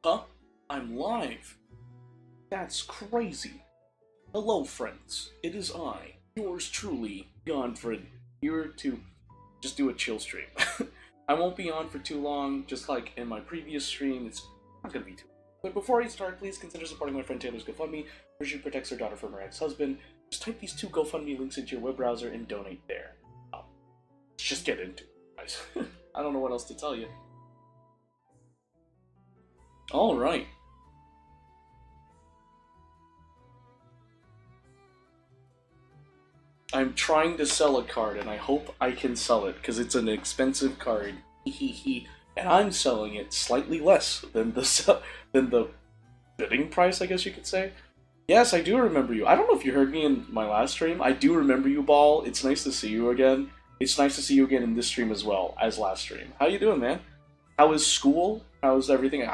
Huh? I'm live? That's crazy. Hello, friends. It is I, yours truly, Gonfred, here to just do a chill stream. I won't be on for too long, just like in my previous stream, it's not gonna be too long. But before I start, please consider supporting my friend Taylor's GoFundMe, where she protects her daughter from her ex-husband. Just type these two GoFundMe links into your web browser and donate there. Let's just get into it, guys. I don't know what else to tell you. Alright. I'm trying to sell a card, and I hope I can sell it, because it's an expensive card. And I'm selling it slightly less than the bidding price, I guess you could say. Yes, I do remember you. I don't know if you heard me in my last stream. I do remember you, Ball. It's nice to see you again. It's nice to see you again in this stream as well as last stream. How you doing, man? How is school? How's everything?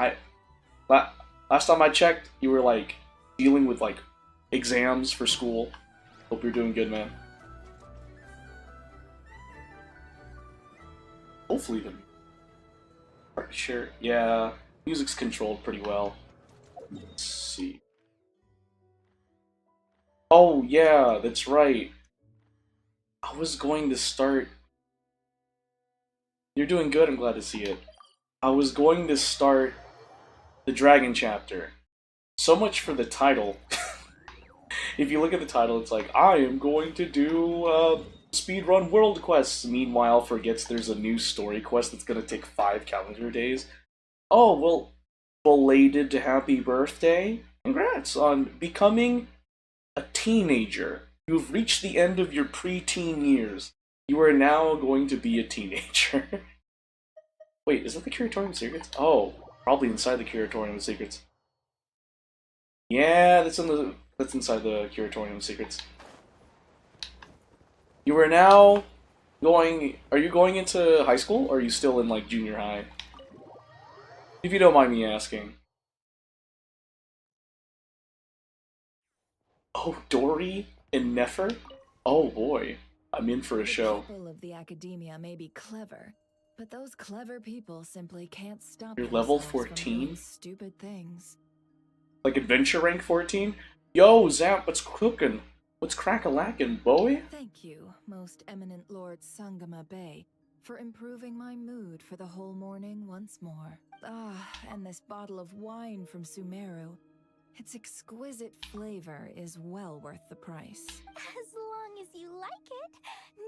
Last time I checked, you were like dealing with like exams for school. Hope you're doing good, man. Hopefully the sure, yeah, music's controlled pretty well. Let's see. Oh yeah, that's right. I was going to start. You're doing good. I'm glad to see it. I was going to start the Dragon chapter. So much for the title. If you look at the title, it's like, I am going to do speedrun world quests. Meanwhile, forgets there's a new story quest that's going to take 5 calendar days. Oh, well, belated happy birthday. Congrats on becoming a teenager. You've reached the end of your preteen years. You are now going to be a teenager. Wait, is that the Curatorium of Secrets? Oh, probably inside the Curatorium of Secrets. Yeah, that's inside the Curatorium of Secrets. You are now going. Are you going into high school, or are you still in like junior high? If you don't mind me asking. Oh, Dory and Nefer? Oh boy, I'm in for a show. The people of the academia may be clever, but those clever people simply can't stop You're level themselves from doing 14? stupid things. Like adventure rank 14? Yo, Zap, what's cooking? What's crack-a-lackin', boy? Thank you, most eminent Lord Sangama Bey, for improving my mood for the whole morning once more. Ah, and this bottle of wine from Sumeru. Its exquisite flavor is well worth the price. As long as you like it.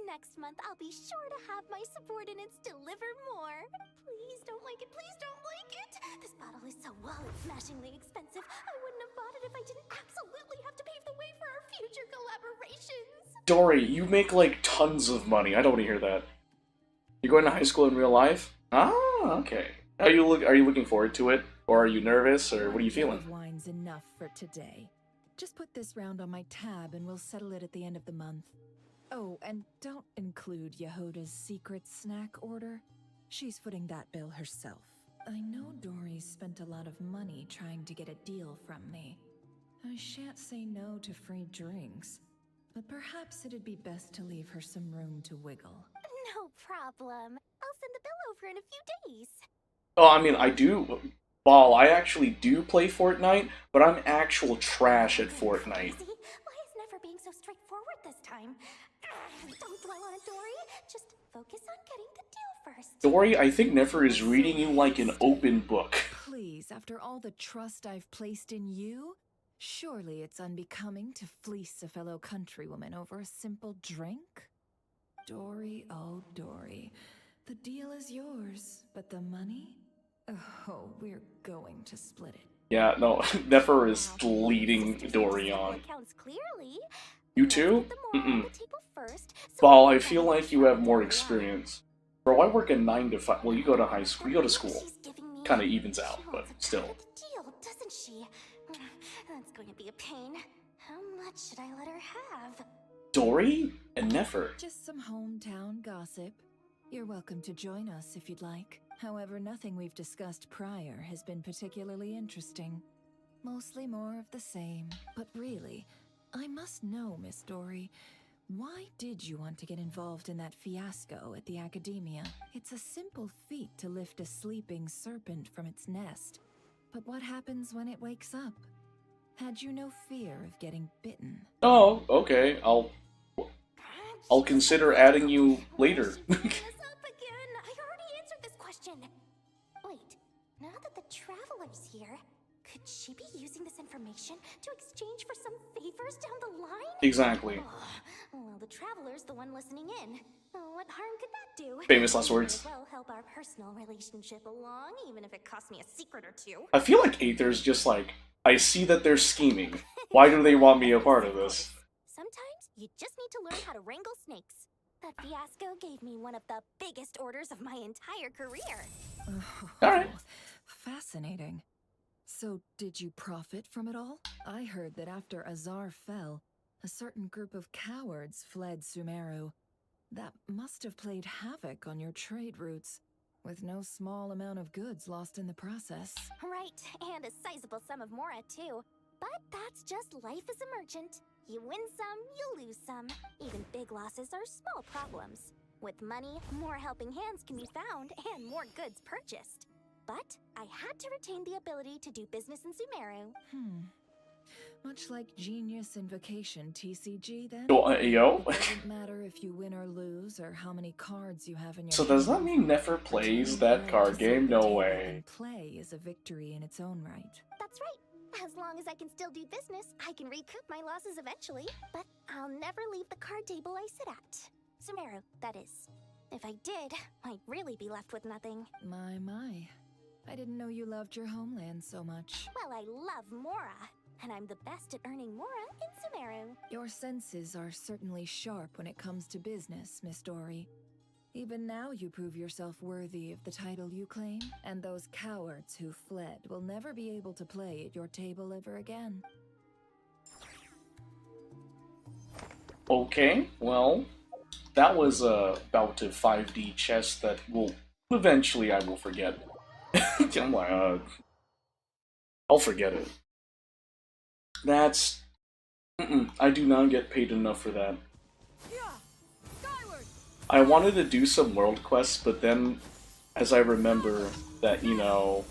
Next month, I'll be sure to have my subordinates deliver more. Please don't like it, please don't like it. This bottle is so wallet-smashingly expensive. I wouldn't have bought it if I didn't absolutely have to pave the way for our future collaborations. Dory, you make like tons of money. I don't want to hear that. You're going to high school in real life? Ah, okay. Are you looking forward to it? Or are you nervous, or what are you feeling? Wine's enough for today. Just put this round on my tab and we'll settle it at the end of the month. Oh, and don't include Yehoda's secret snack order. She's footing that bill herself. I know Dory's spent a lot of money trying to get a deal from me. I shan't say no to free drinks, but perhaps it'd be best to leave her some room to wiggle. No problem. I'll send the bill over in a few days. Oh, I mean, I do. Ball, I actually do play Fortnite, but I'm actual trash at Fortnite. Why is Never being so straightforward this time? Don't dwell on it, Dory. Just focus on getting the deal first. Dory, I think Nefer is reading you like an open book. Please, after all the trust I've placed in you, surely it's unbecoming to fleece a fellow countrywoman over a simple drink? Dory, oh Dory, the deal is yours, but the money? Oh, we're going to split it. Yeah, no, Nefer is leading Dory on. You too? Mm-mm. Ball, I feel like you have more experience. Bro, I work a 9 to 5. Well, you go to high school. You go to school. Kind of evens out, but still. Doesn't she? That's going to be a pain. How much should I let her have? Dory and Nefer. Just some hometown gossip. You're welcome to join us if you'd like. However, nothing we've discussed prior has been particularly interesting. Mostly more of the same. But really, I must know, Miss Dory, why did you want to get involved in that fiasco at the academia? It's a simple feat to lift a sleeping serpent from its nest. But what happens when it wakes up? Had you no fear of getting bitten? Oh, okay. I'll consider adding you later. Bring us up again. I already answered this question. Wait, now that the traveler's here, could she be using this information to exchange for some favors down the line? Exactly. Oh, well, the traveler's the one listening in. Oh, what harm could that do? Famous last words. Might as well help our personal relationship along, even if it costs me a secret or two. I feel like Aether's just like, I see that they're scheming. Why do they want me a part of this? Sometimes you just need to learn how to wrangle snakes. That fiasco gave me one of the biggest orders of my entire career. Alright. Fascinating. So, did you profit from it all? I heard that after Azar fell, a certain group of cowards fled Sumeru. That must have played havoc on your trade routes, with no small amount of goods lost in the process. Right, and a sizable sum of Mora, too. But that's just life as a merchant. You win some, you lose some. Even big losses are small problems. With money, more helping hands can be found and more goods purchased. But I had to retain the ability to do business in Sumeru. Much like Genius Invocation TCG, then? Yo? It doesn't matter if you win or lose, or how many cards you have in your So does that mean Nefer plays that card game? No way. Play is a victory in its own right. That's right. As long as I can still do business, I can recoup my losses eventually. But I'll never leave the card table I sit at. Sumeru, that is. If I did, I'd really be left with nothing. My. I didn't know you loved your homeland so much. Well, I love Mora. And I'm the best at earning Mora in Sumeru. Your senses are certainly sharp when it comes to business, Miss Dory. Even now you prove yourself worthy of the title you claim, and those cowards who fled will never be able to play at your table ever again. Okay, well, that was a bout of 5D chess that will eventually I will forget. I'm like, I'll forget it. That's... I do not get paid enough for that. I wanted to do some world quests, but then, as I remember that, you know,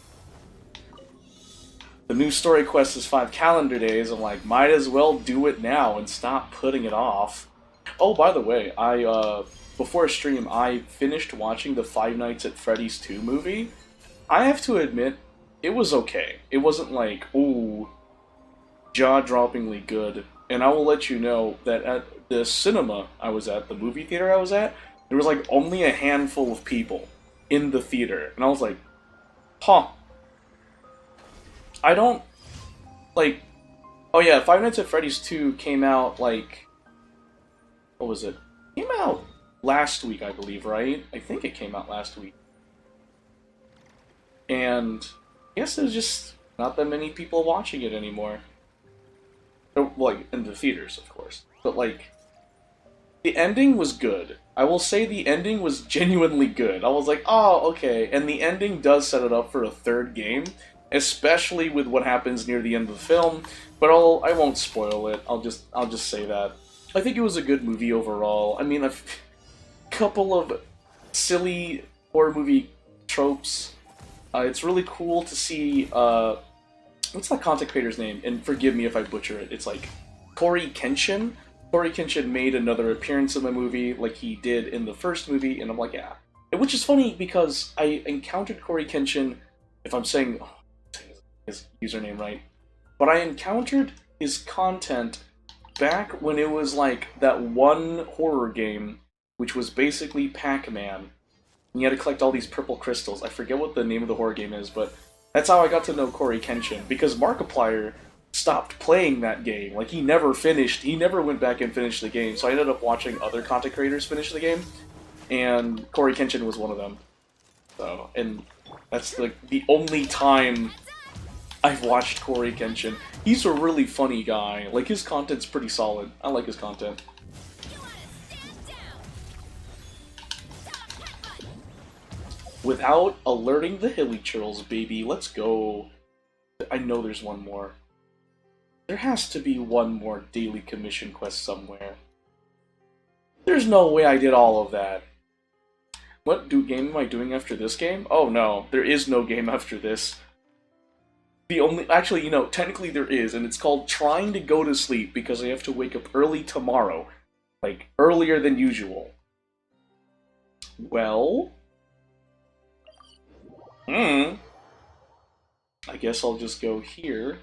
the new story quest is 5 calendar days, I'm like, might as well do it now and stop putting it off. Oh, by the way, before a stream, I finished watching the Five Nights at Freddy's 2 movie. I have to admit, it was okay. It wasn't like, ooh, jaw-droppingly good. And I will let you know that at the cinema I was at, the movie theater I was at, there was like only a handful of people in the theater. And I was like, huh. I don't, like, oh yeah, Five Nights at Freddy's 2 came out, like, what was it? It came out last week, I believe, right? I think it came out last week. And I guess there's just not that many people watching it anymore. Like, in the theaters, of course. But, like, the ending was good. I will say the ending was genuinely good. I was like, oh, okay. And the ending does set it up for a third game, especially with what happens near the end of the film. But I won't spoil it. I'll just say that. I think it was a good movie overall. I mean, a couple of silly horror movie tropes. It's really cool to see, what's that content creator's name? And forgive me if I butcher it. It's like Corey Kenshin. Corey Kenshin made another appearance in the movie like he did in the first movie, and I'm like, yeah. Which is funny because I encountered Corey Kenshin, if I'm saying his username right, but I encountered his content back when it was like that one horror game, which was basically Pac-Man. And you had to collect all these purple crystals. I forget what the name of the horror game is, but that's how I got to know Corey Kenshin, because Markiplier stopped playing that game. Like, he never went back and finished the game, so I ended up watching other content creators finish the game, and Corey Kenshin was one of them. So, and that's like the only time I've watched Corey Kenshin. He's a really funny guy. Like, his content's pretty solid. I like his content. Without alerting the hilly churls, baby, let's go. I know there's one more. There has to be one more daily commission quest somewhere. There's no way I did all of that. What game am I doing after this game? Oh no, there is no game after this. The only, actually, you know, technically there is, and it's called trying to go to sleep because I have to wake up early tomorrow. Like, earlier than usual. Well... I guess I'll just go here.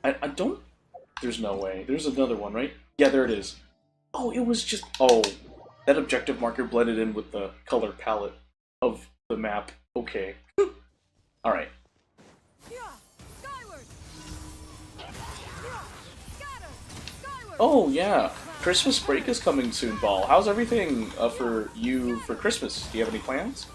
I don't... There's no way. There's another one, right? Yeah, there it is. Oh, it was just... Oh, that objective marker blended in with the color palette of the map. Okay. Alright. Oh, yeah. Christmas break is coming soon, Ball. How's everything for you for Christmas? Do you have any plans?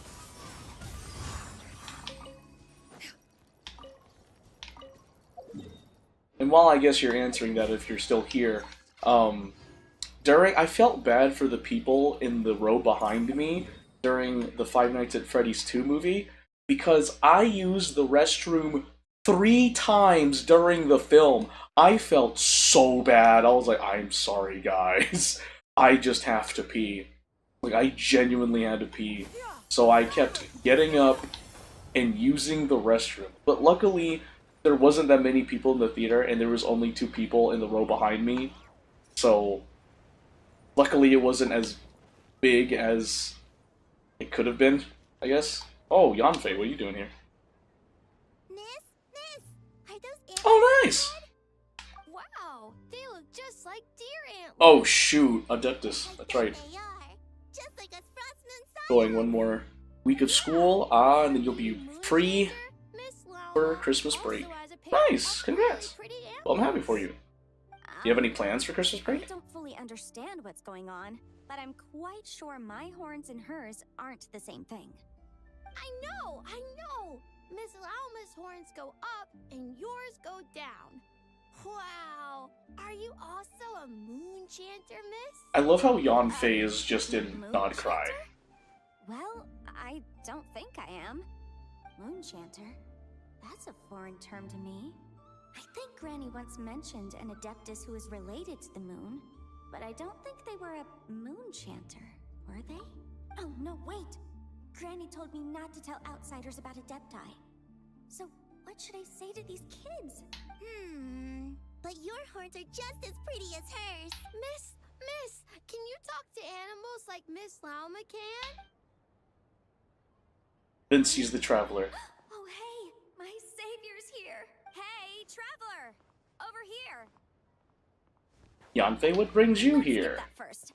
And while I guess you're answering that if you're still here, I felt bad for the people in the row behind me during the Five Nights at Freddy's 2 movie, because I used the restroom 3 times during the film. I felt so bad. I was like, I'm sorry, guys. I just have to pee. Like, I genuinely had to pee. So I kept getting up and using the restroom. But luckily, there wasn't that many people in the theater, and there was only 2 people in the row behind me. So, luckily it wasn't as big as it could have been, I guess. Oh, Yanfei, what are you doing here? Miss, are those antlers? Oh, nice! Wow, they look just like deer antlers. Oh, shoot, Adeptus, that's right. They are. Just like us frostmen saw. Going one more week of school, and then you'll be free for Christmas break. Nice, congrats. Well, I'm happy for you. Do you have any plans for Christmas break? I don't fully understand what's going on, but I'm quite sure my horns and hers aren't the same thing. I know! Miss Lauma's horns go up and yours go down. Wow! Are you also a moon chanter, miss? I love how Yanfei is just in Moon Not Cry. chanter? Well, I don't think I am. Moon chanter? That's a foreign term to me. I think Granny once mentioned an Adeptus who is related to the moon, but I don't think they were a moon chanter, were they? Oh, no, wait! Granny told me not to tell outsiders about Adepti. So, what should I say to these kids? But your horns are just as pretty as hers. Miss, can you talk to animals like Miss Lauma can? Then sees the Traveler. Oh, hey, my savior's here. Hey, traveler, over here. Yanfei, what brings you Let's skip here? that first.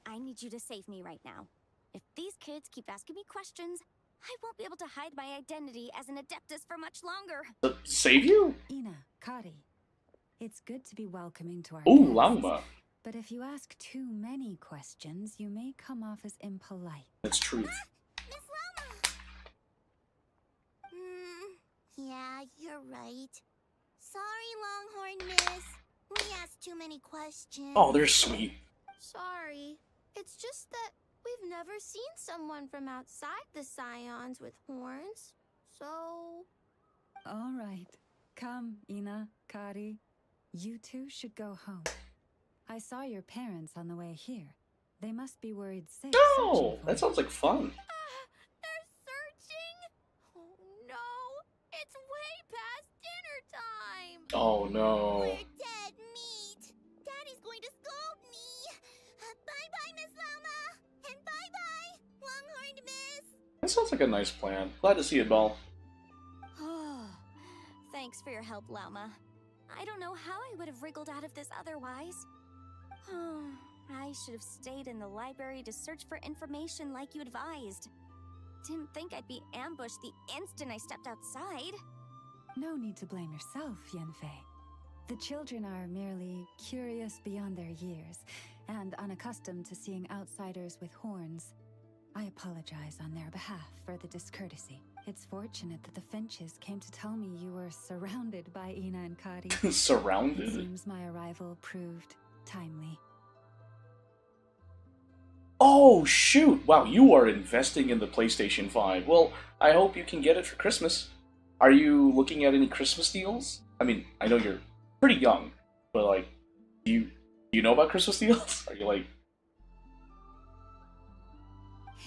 I need you to save me right now. If these kids keep asking me questions, I won't be able to hide my identity as an Adeptus for much longer. Save you? Ina, Kari, it's good to be welcoming to our Ooh, guests, Lauma. but if you ask too many questions, you may come off as impolite. That's truth. Miss Lauma! Yeah, you're right. Sorry, Longhorn Miss. We asked too many questions. Oh, they're sweet. Sorry. It's just that we've never seen someone from outside the Scions with horns. So... All right. Come, Ina, Kari. You two should go home. I saw your parents on the way here. They must be worried sick. No, searching for that you. sounds like fun. they're searching? Oh no! It's way past dinner time! Oh no. We're dead meat! Daddy's going to scold me! Bye-bye, Miss Llama! And bye-bye, Longhorned Miss! That sounds like a nice plan. Glad to see it, Ball. Thanks for your help, Lauma. I don't know how I would have wriggled out of this otherwise. I should have stayed in the library to search for information like you advised. Didn't think I'd be ambushed the instant I stepped outside. No need to blame yourself, Yanfei. The children are merely curious beyond their years and unaccustomed to seeing outsiders with horns. I apologize on their behalf for the discourtesy. It's fortunate that the Finches came to tell me you were surrounded by Ina and Kari. It Surrounded. seems my arrival proved timely. Oh, shoot! Wow, you are investing in the PlayStation 5. Well, I hope you can get it for Christmas. Are you looking at any Christmas deals? I mean, I know you're pretty young, but like, do you know about Christmas deals? Are you like...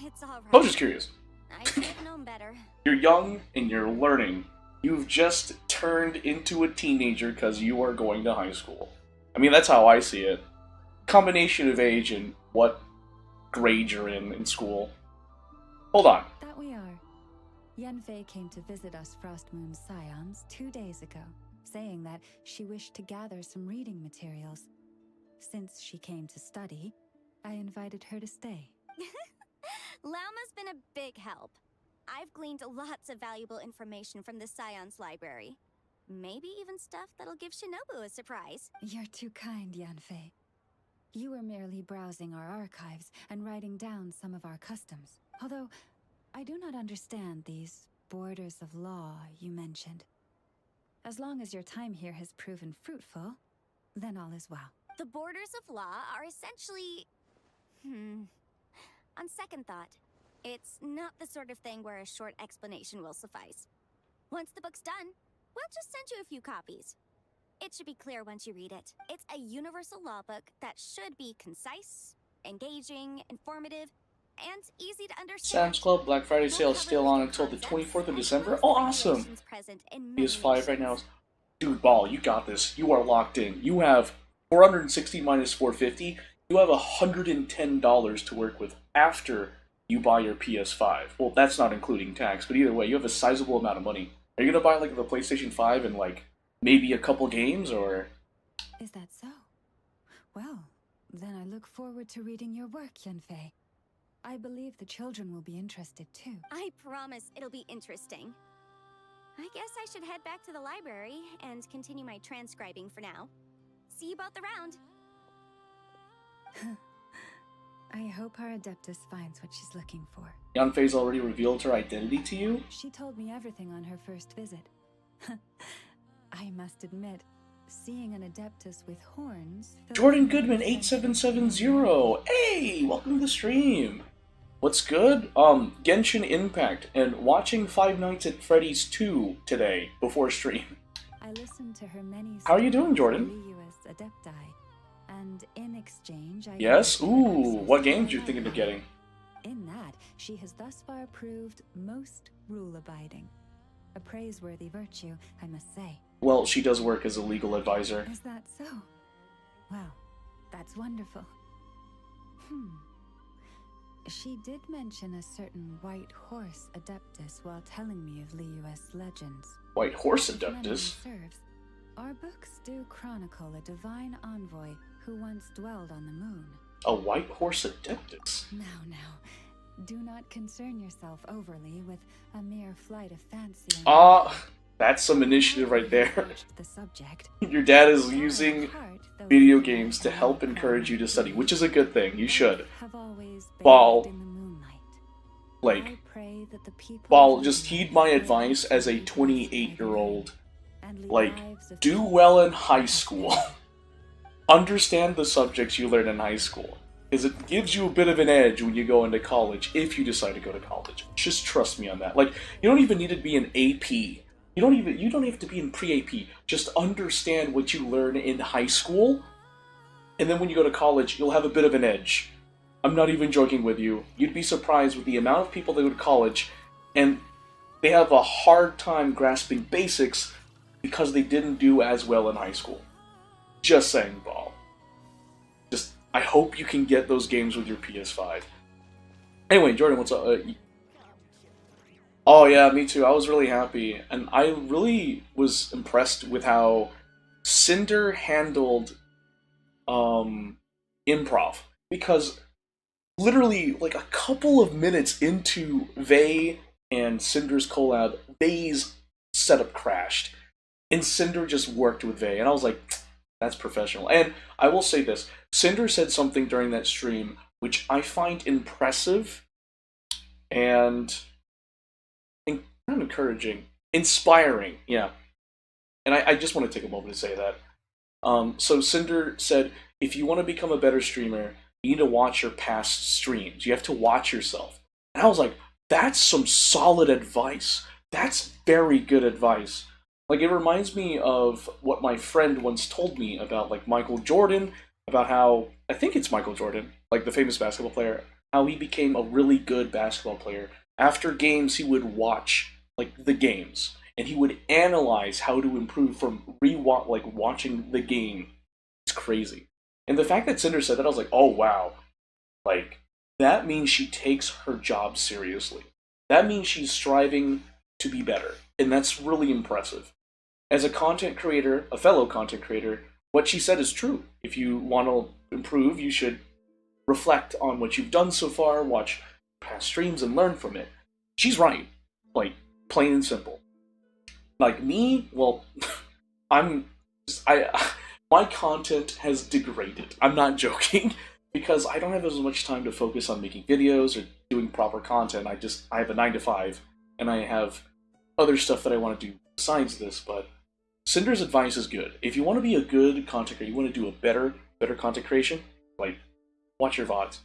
It's alright. I was just curious. I should have known better. You're young and you're learning. You've just turned into a teenager because you are going to high school. I mean, that's how I see it. Combination of age and what grade you're in school. Hold on. That we are. Yenfei came to visit us Frostmoon Scions 2 days ago, saying that she wished to gather some reading materials. Since she came to study, I invited her to stay. Lauma's been a big help. I've gleaned lots of valuable information from the Scion's library. Maybe even stuff that'll give Shinobu a surprise. You're too kind, Yanfei. You were merely browsing our archives and writing down some of our customs. Although, I do not understand these borders of law you mentioned. As long as your time here has proven fruitful, then all is well. The borders of law are essentially... On second thought, it's not the sort of thing where a short explanation will suffice. Once the book's done, we'll just send you a few copies. It should be clear once you read it. It's a universal law book that should be concise, engaging, informative, and easy to understand. Sam's Club Black Friday sale is still on until the 24th of December. Oh, awesome! PS5 right now. Dude, Ball, you got this. You are locked in. You have 460 minus 450. You have $110 to work with after you buy your PS5. Well, that's not including tax, but either way, you have a sizable amount of money. Are you gonna buy like the PlayStation 5 and like maybe a couple games, or? Is that so? Well, then I look forward to reading your work, Yenfei. I believe the children will be interested too. I promise it'll be interesting. I guess I should head back to the library and continue my transcribing for now. See you both around. I hope our Adeptus finds what she's looking for. Yanfei's already revealed her identity to you? She told me everything on her first visit. I must admit, seeing an Adeptus with horns... Jordan Goodman 8770. Hey, welcome to the stream. What's good? Genshin Impact and watching Five Nights at Freddy's 2 today before stream. I listened to her many... How are you doing, Jordan? Adepti, and in exchange, I... Yes? Ooh, what games you thinking of getting? In that, she has thus far proved most rule-abiding. A praiseworthy virtue, I must say. Well, she does work as a legal advisor. Is that so? Well, that's wonderful. She did mention a certain white horse Adeptus while telling me of Liu's legends. White horse If memory Adeptus? serves, our books do chronicle a divine envoy who once dwelled on the moon. A white horse Adeptus? Now, do not concern yourself overly with a mere flight of fancy. That's some initiative right there. The subject. Your dad is using video games to help encourage you to study, which is a good thing. You should. Ball. Like, Ball, just heed my advice as a 28-year-old. Like, do well in high school. Understand the subjects you learn in high school, because it gives you a bit of an edge when you go into college, if you decide to go to college. Just trust me on that. Like, you don't even need to be an AP. You don't have to be in pre-AP. Just understand what you learn in high school, and then when you go to college, you'll have a bit of an edge. I'm not even joking with you. You'd be surprised with the amount of people that go to college, and they have a hard time grasping basics because they didn't do as well in high school. Just saying, Ball. Just, I hope you can get those games with your PS5. Anyway, Jordan, what's up? Oh yeah, me too. I was really happy, and I really was impressed with how Cinder handled improv, because literally like a couple of minutes into Vey and Cinder's collab, Vey's setup crashed, and Cinder just worked with Vey, and I was like, that's professional. And I will say this, Cinder said something during that stream which I find impressive and not encouraging, inspiring, yeah. And I just want to take a moment to say that. So Cinder said, if you want to become a better streamer, you need to watch your past streams. You have to watch yourself. And I was like, that's some solid advice. That's very good advice. Like, it reminds me of what my friend once told me about, like, Michael Jordan, about how, I think it's Michael Jordan, like the famous basketball player, how he became a really good basketball player. After games, he would watch, like, the games, and he would analyze how to improve from watching the game. It's crazy. And the fact that Cinder said that, I was like, oh wow. Like, that means she takes her job seriously. That means she's striving to be better. And that's really impressive. As a content creator, a fellow content creator, what she said is true. If you want to improve, you should reflect on what you've done so far, watch past streams, and learn from it. She's right. Like, plain and simple. Like me, well, my content has degraded. I'm not joking, because I don't have as much time to focus on making videos or doing proper content. I have a 9 to 5, and I have other stuff that I want to do besides this, but Cinder's advice is good. If you want to be a good content creator, you want to do a better content creation, like, watch your VODs.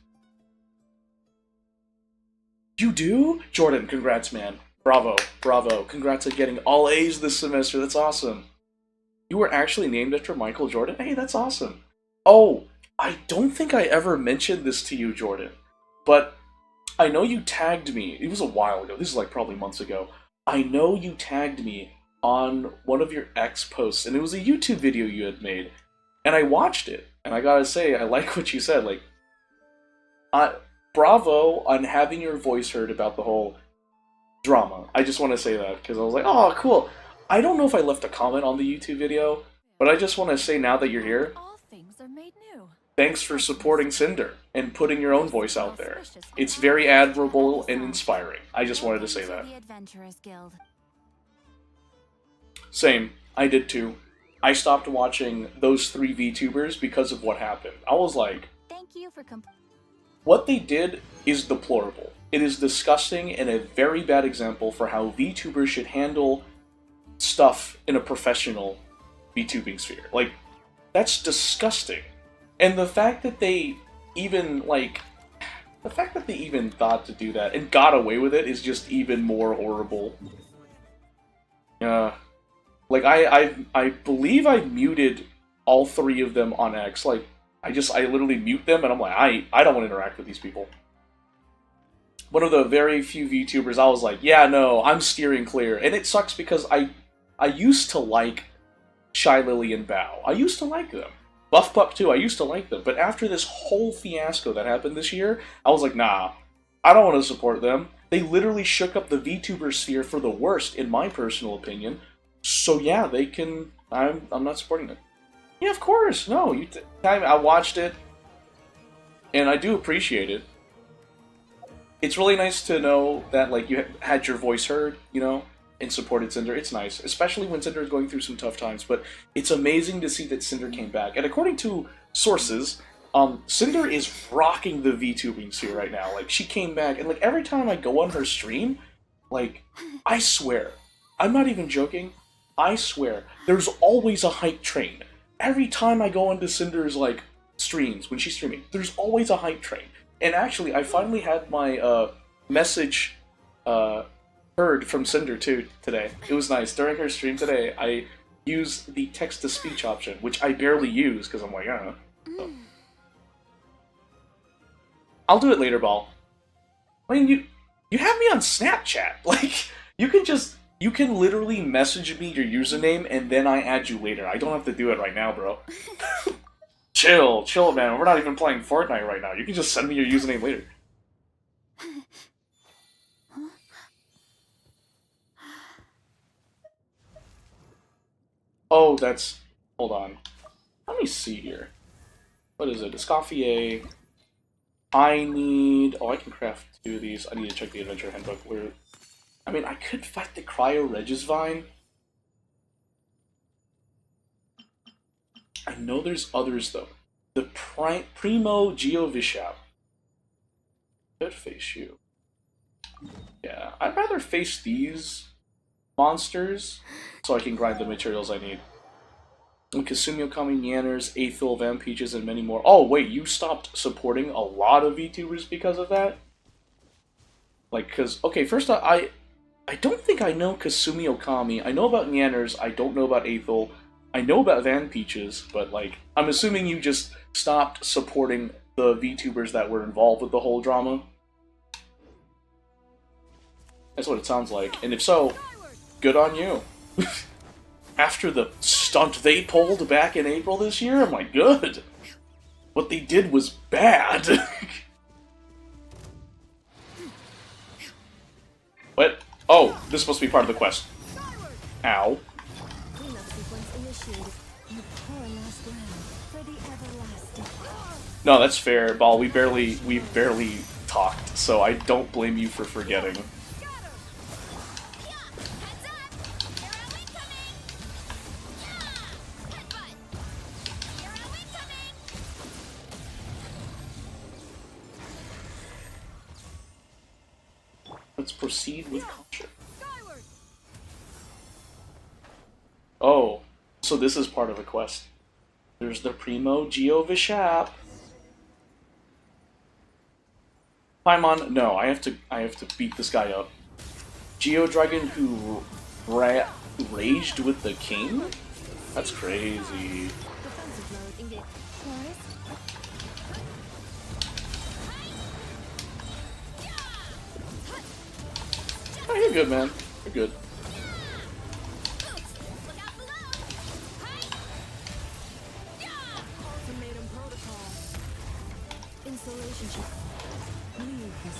You do? Jordan, congrats, man. Bravo, bravo. Congrats on getting all A's this semester. That's awesome. You were actually named after Michael Jordan? Hey, that's awesome. Oh, I don't think I ever mentioned this to you, Jordan, but I know you tagged me. It was a while ago. This is like probably months ago. I know you tagged me on one of your X posts, and it was a YouTube video you had made, and I watched it, and I gotta say, I like what you said. Like, bravo on having your voice heard about the whole drama. I just want to say that, because I was like, oh, cool. I don't know if I left a comment on the YouTube video, but I just want to say now that you're here, All things are made new. thanks for supporting Cinder and putting your own voice out there. It's very admirable and inspiring. I just wanted to say that. The Adventurers Guild. Same. I did too. I stopped watching those 3 VTubers because of what happened. I was like, Thank you for what they did is deplorable. It is disgusting and a very bad example for how VTubers should handle stuff in a professional VTubing sphere. Like, that's disgusting. And the fact that they even, thought to do that and got away with it is just even more horrible. Like, I believe I muted all 3 of them on X. Like, I literally mute them, and I'm like, I don't want to interact with these people. One of the very few VTubers, I was like, yeah, no, I'm steering clear. And it sucks because I used to like Shy Lily and Bao. I used to like them. Buff Pup too, I used to like them. But after this whole fiasco that happened this year, I was like, nah, I don't want to support them. They literally shook up the VTuber sphere for the worst, in my personal opinion. So yeah, they can... I'm not supporting them. Yeah, of course, no. I watched it, and I do appreciate it. It's really nice to know that, like, you had your voice heard, you know, and supported Cinder. It's nice, especially when Cinder is going through some tough times, but it's amazing to see that Cinder came back. And according to sources, Cinder is rocking the VTubing sphere right now. Like, she came back, and, like, every time I go on her stream, like, I swear, I'm not even joking, I swear, there's always a hype train. Every time I go into Cinder's, like, streams, when she's streaming, there's always a hype train. And actually, I finally had my message heard from Cinder too today. It was nice. During her stream today, I used the text-to-speech option, which I barely use because I'm like, I don't know. So. I'll do it later, Ball. I mean, you have me on Snapchat. Like, you can literally message me your username and then I add you later. I don't have to do it right now, bro. Chill, man. We're not even playing Fortnite right now. You can just send me your username later. Oh, that's... Hold on. Let me see here. What is it? Escoffier. I need... Oh, I can craft 2 of these. I need to check the adventure handbook. Where... I mean, I could fight the Cryo Regisvine. I know there's others, though. The Primo Geovishap. Could face you. Yeah, I'd rather face these monsters so I can grind the materials I need. And Kasumi Okami, Neanners, Aethel, Vampeaches, and many more. Oh, wait, you stopped supporting a lot of VTubers because of that? Like, because... Okay, first I don't think I know Kasumi Okami. I know about Neanners. I don't know about Aethel. I know about Vampeaches, but, like, I'm assuming you just stopped supporting the VTubers that were involved with the whole drama. That's what it sounds like. And if so, good on you. After the stunt they pulled back in April this year, I'm like, good. What they did was bad. What? Oh, this must be part of the quest. Ow. Cleanup sequence initiated. You pour last round for the everlasting. No, that's fair, Ball. We barely talked, so I don't blame you for forgetting. Let's proceed with caution. Oh, so this is part of the quest. There's the Primo Geo Vishap. Paimon, no, I have to beat this guy up. Geo Dragon who raged with the king? That's crazy. Defensive mode engaged. Forest. Oh, you're good, man. You're good. Ultimatum protocol. Installation check. Leave this.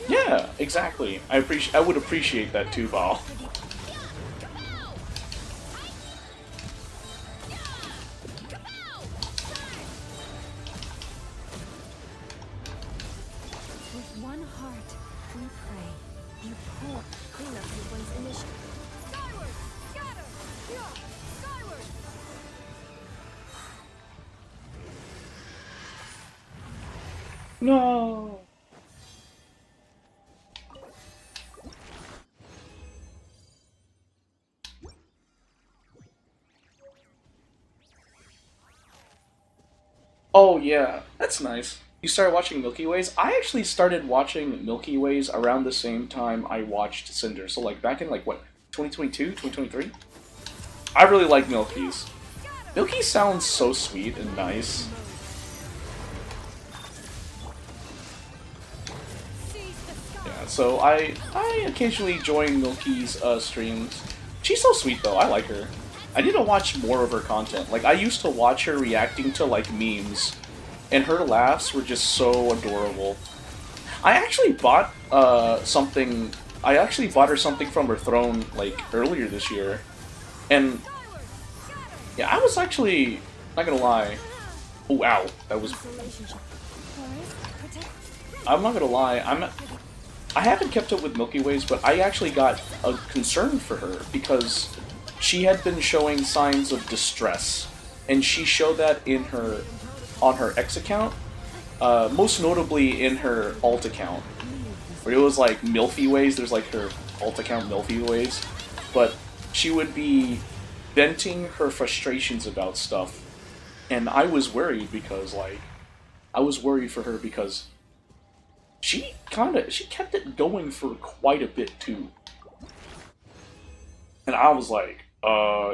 Yeah, exactly. I would appreciate that too, Ball. With one heart, we pray. You pour. Cleanup sequence initiated. Skyward! Scatter! Skyward! No. Oh yeah, that's nice. You started watching Milky Ways? I actually started watching Milky Ways around the same time I watched Cinder. So like back in like what, 2022, 2023? I really like Milky's. Milky sounds so sweet and nice. Yeah, so I occasionally join Milky's streams. She's so sweet though, I like her. I need to watch more of her content. Like, I used to watch her reacting to, like, memes, and her laughs were just so adorable. I actually bought something... I actually bought her something from her throne, like, earlier this year. And, yeah, I was actually... not gonna lie. Oh, wow. That was... I'm not gonna lie, I haven't kept up with Milky Ways, but I actually got concerned for her, because she had been showing signs of distress, and she showed that on her X account, most notably in her alt account, where it was like Milky Ways. There's like her alt account Milky Ways, but she would be venting her frustrations about stuff, and I was worried because I was worried for her because she kept it going for quite a bit too, and I was like,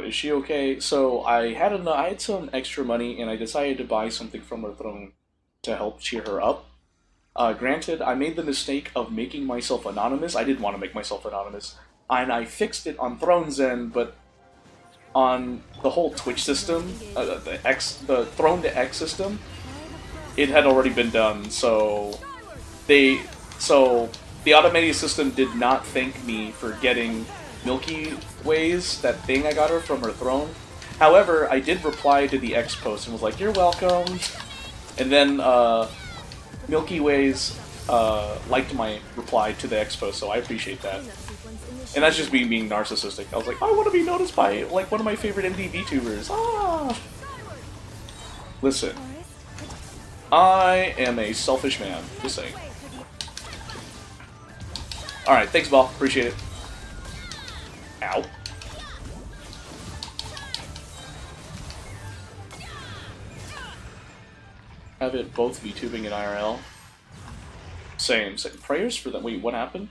is she okay? So I had some extra money, and I decided to buy something from her throne to help cheer her up. Granted, I made the mistake of making myself anonymous. I didn't want to make myself anonymous, and I fixed it on Throne's end, but on the whole Twitch system, the Throne to X system, it had already been done. So the automated system did not thank me for getting Milky Ways, that thing I got her from her throne. However, I did reply to the X post and was like, "You're welcome." And then Milky Ways liked my reply to the X post, so I appreciate that. And that's just me being narcissistic. I was like, I want to be noticed by like one of my favorite indie VTubers. Ah. Listen, I am a selfish man. Just saying. All right, thanks, Ball. Appreciate it. Ow. Have it both VTubing and IRL. Same. Prayers for them. Wait, what happened?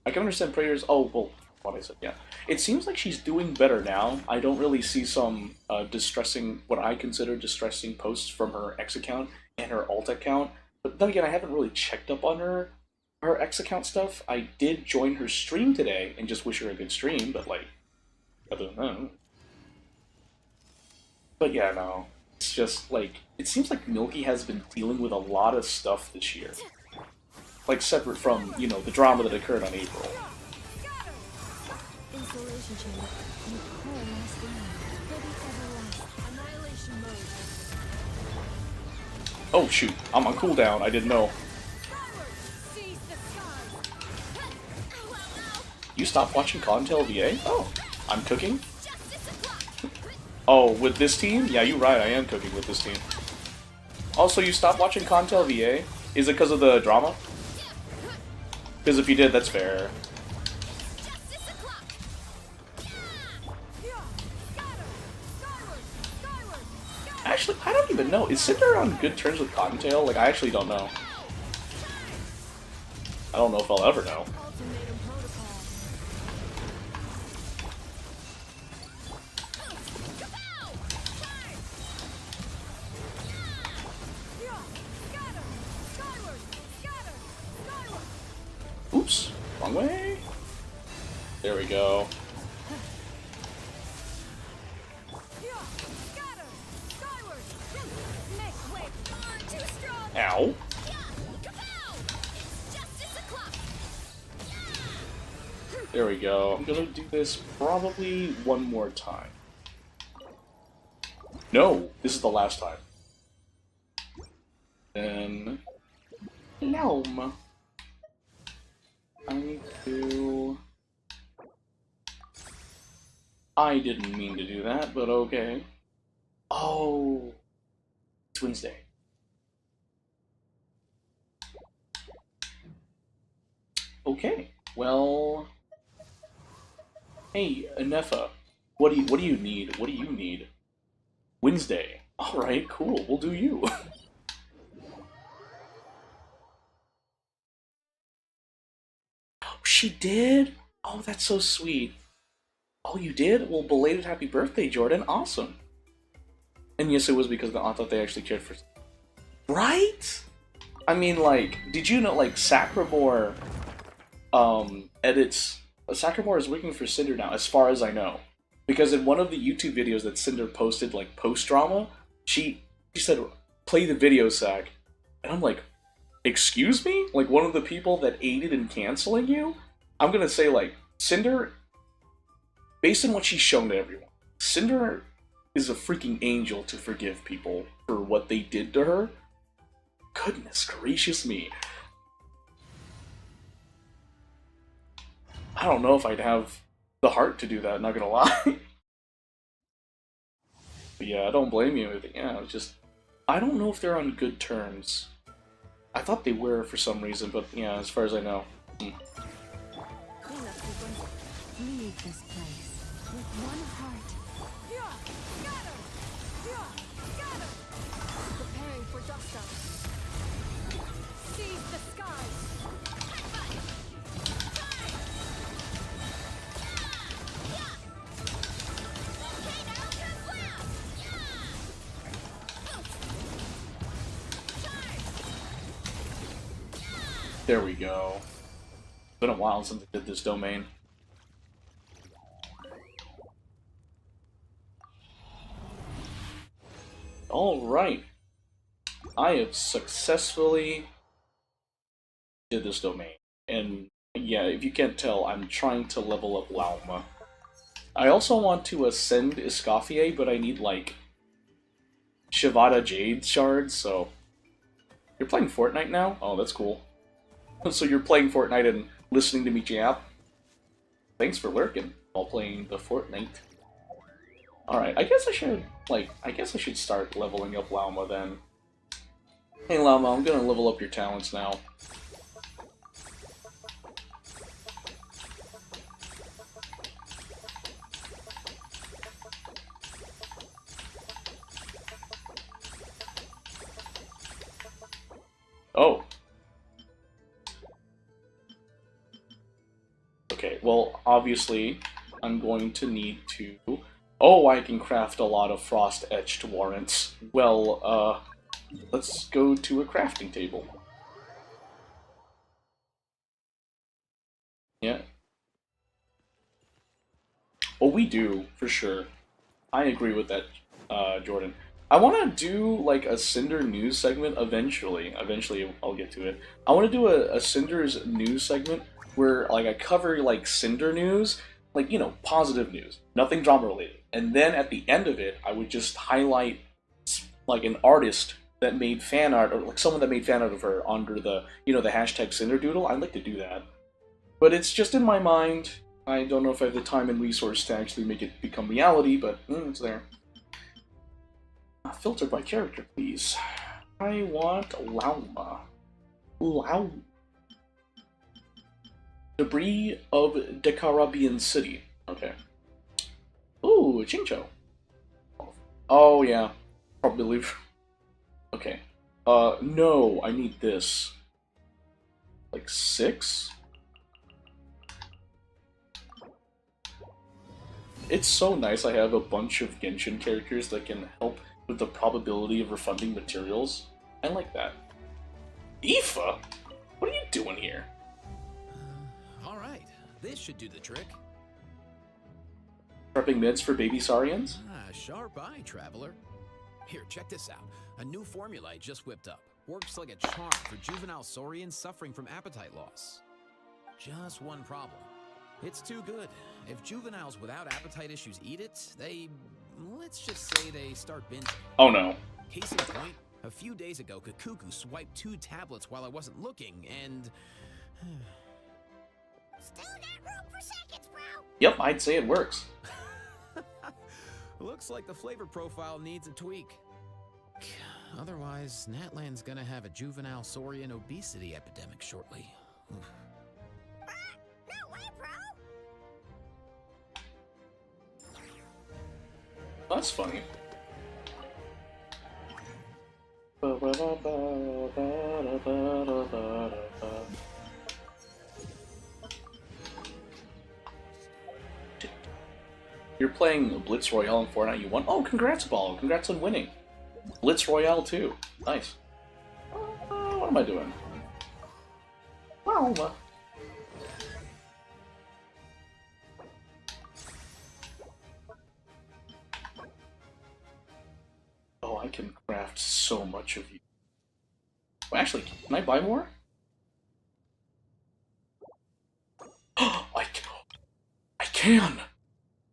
I can understand prayers. Oh, well, what I said, yeah. It seems like she's doing better now. I don't really see some distressing, what I consider distressing posts from her X account and her alt account. But then again, I haven't really checked up on her her X account stuff, I did join her stream today and just wish her a good stream, but like, other than that. But yeah, no. It's just like, it seems like Milky has been dealing with a lot of stuff this year. Like, separate from, you know, the drama that occurred on April. Insulation chamber. Nicole last line. Ready everlast. Annihilation mode. Oh shoot, I'm on cooldown, I didn't know. You stopped watching Contel VA? Oh, I'm cooking? Oh, with this team? Yeah, you're right, I am cooking with this team. Also, you stopped watching Contel VA? Is it because of the drama? Because if you did, that's fair. Actually, I don't even know. Is Cinder on good terms with Cottontail? Like, I actually don't know. I don't know if I'll ever know. Oops, wrong way. There we go. Ow. There we go. I'm gonna do this probably one more time. No, this is the last time. Then... Helm. I need to... I didn't mean to do that, but okay. Oh, it's Wednesday. Okay, well... Hey, Anefa, what do you need? What do you need? Wednesday. Alright, cool, we'll do you. She did? Oh, that's so sweet. Oh, you did? Well, belated happy birthday, Jordan. Awesome. And yes, it was because I thought they actually cared for... Right? I mean, like, did you know, like, Sacramore, edits... Sacramore is working for Cinder now, as far as I know. Because in one of the YouTube videos that Cinder posted, like, post-drama, she said, play the video, Sac. And I'm like, excuse me? Like, one of the people that aided in canceling you? I'm gonna say, like, Cinder, based on what she's shown to everyone, Cinder is a freaking angel to forgive people for what they did to her. Goodness gracious me. I don't know if I'd have the heart to do that, not gonna lie. But yeah, I don't blame you. Yeah, it's just... I don't know if they're on good terms. I thought they were for some reason, but yeah, as far as I know. Leave this place with one heart. Preparing for dust up. Seize the skies. There we go. It's been a while since I did this domain. Alright. I have successfully did this domain. And yeah, if you can't tell, I'm trying to level up Lauma. I also want to ascend Escoffier, but I need, like, Shavada Jade shards, so... You're playing Fortnite now? Oh, that's cool. So you're playing Fortnite and listening to me jab? Thanks for lurking while playing the Fortnite. Alright, I guess I should start leveling up Lauma then. Hey Lauma, I'm gonna level up your talents now. Oh. Okay, well, obviously, I'm going to need to... Oh, I can craft a lot of frost-etched warrants. Well, let's go to a crafting table. Yeah. Oh, we do, for sure. I agree with that, Jordan. I want to do, like, a Cinder news segment eventually. Eventually, I'll get to it. I want to do a Cinder's news segment where, like, I cover, like, Cinder news, like, you know, positive news. Nothing drama-related. And then at the end of it, I would just highlight, like, an artist that made fan art, or, like, someone that made fan art of her under the, you know, the hashtag Cinderdoodle. I'd like to do that. But it's just in my mind. I don't know if I have the time and resource to actually make it become reality, but it's there. Filter by character, please. I want Lauma. Lau. Debris of Decarabian City. Okay. Ooh, Chincho. Oh, yeah. Probably. Okay. No, I need this. Like 6? It's so nice I have a bunch of Genshin characters that can help with the probability of refunding materials. I like that. Aoife? What are you doing here? Alright, this should do the trick. Prepping mids for baby Saurians? Ah, sharp eye, traveler. Here, check this out. A new formula I just whipped up. Works like a charm for juvenile saurians suffering from appetite loss. Just one problem. It's too good. If juveniles without appetite issues eat it, they... let's just say they start binging. Oh no. Case in point, a few days ago, Kakuku swiped 2 tablets while I wasn't looking, and... Still in that room for seconds, bro! Yep, I'd say it works. Looks like the flavor profile needs a tweak. Otherwise, Natlan's gonna have a juvenile saurian obesity epidemic shortly. No way, bro! That's funny. You're playing Blitz Royale in Fortnite, you won? Oh, congrats, Ball. Congrats on winning. Blitz Royale too. Nice. What am I doing? Wow. Oh, I can craft so much of you. Well, actually, can I buy more? I can!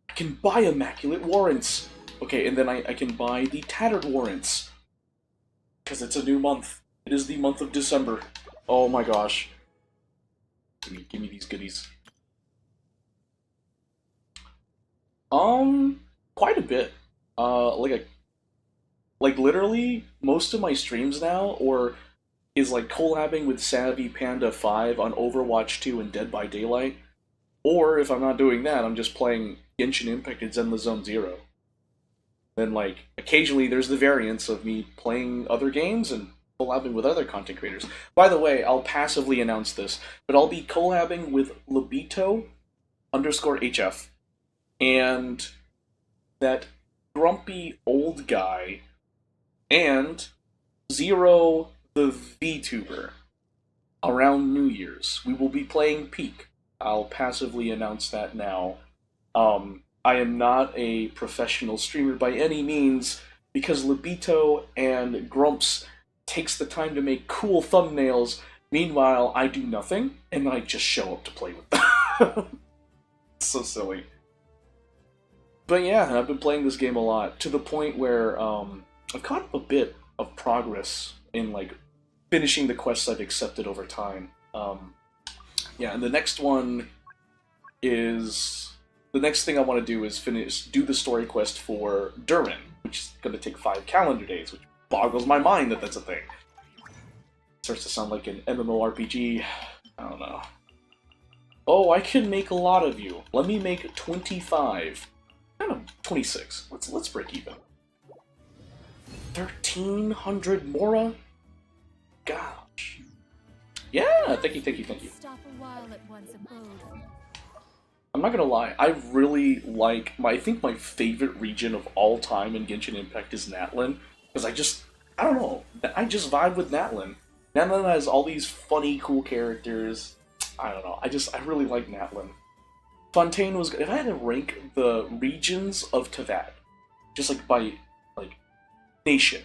I can buy Immaculate Warrants! Okay, and then I can buy the Tattered Warrants. Because it's a new month. It is the month of December. Oh my gosh. Give me these goodies. Quite a bit. Like literally, most of my streams now, is like collabing with Savvy Panda 5 on Overwatch 2 and Dead by Daylight. Or if I'm not doing that, I'm just playing Genshin Impact and Zenless Zone Zero. Then, like, occasionally there's the variance of me playing other games and collabing with other content creators. By the way, I'll passively announce this, but I'll be collabing with Lobito_HF and that grumpy old guy and Zero the VTuber around New Year's. We will be playing Peak. I'll passively announce that now. I am not a professional streamer by any means, because Lobito and Grumps takes the time to make cool thumbnails. Meanwhile, I do nothing, and I just show up to play with them. It's so silly. But yeah, I've been playing this game a lot, to the point where I've caught up a bit of progress in like finishing the quests I've accepted over time. Yeah, and the next one is... The next thing I want to do is do the story quest for Durin, which is going to take 5 calendar days, which boggles my mind that that's a thing. It starts to sound like an MMORPG. I don't know. Oh, I can make a lot of you. Let me make 25. Kind of 26. Let's break even. 1,300 Mora? Gosh. Yeah, thank you. Stop a while at one's abode. I'm not gonna lie, I really like I think my favorite region of all time in Genshin Impact is Natlan, because I don't know, I just vibe with Natlan. Natlan has all these funny, cool characters. I don't know. I really like Natlin. Fontaine was good. If I had to rank the regions of Teyvat, just like by like nation,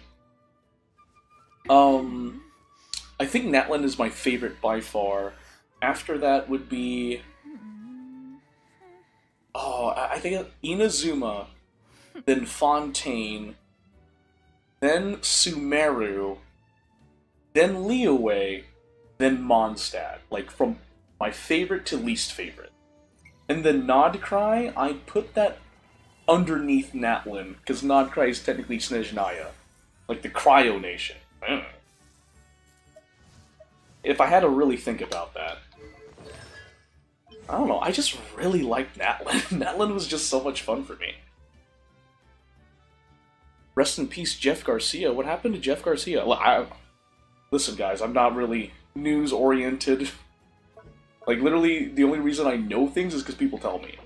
I think Natlin is my favorite by far. After that would be, I think Inazuma, then Fontaine, then Sumeru, then Liyue, then Mondstadt. Like from my favorite to least favorite. And then Nodcry, I put that underneath Natlin, because Nodcry is technically Snezhnaya. Like the Cryo Nation. If I had to really think about that. I don't know, I just really liked Natlin. Natlin was just so much fun for me. Rest in peace, Jeff Garcia. What happened to Jeff Garcia? Listen, guys, I'm not really news-oriented. Like, literally, the only reason I know things is because people tell me.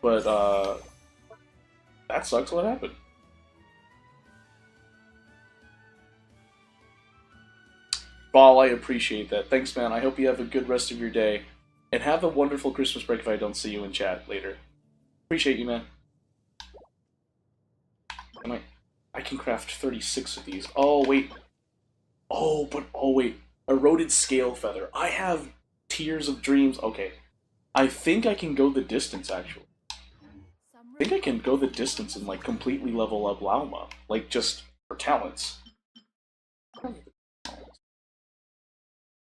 But, that sucks. What happened? Ball, I appreciate that. Thanks, man. I hope you have a good rest of your day. And have a wonderful Christmas break if I don't see you in chat later. Appreciate you, man. And I can craft 36 of these. Oh, wait. Oh, wait. Eroded Scale Feather. I have Tears of Dreams. Okay. I think I can go the distance, actually. I think I can go the distance and, like, completely level up Lauma. Like, just for talents.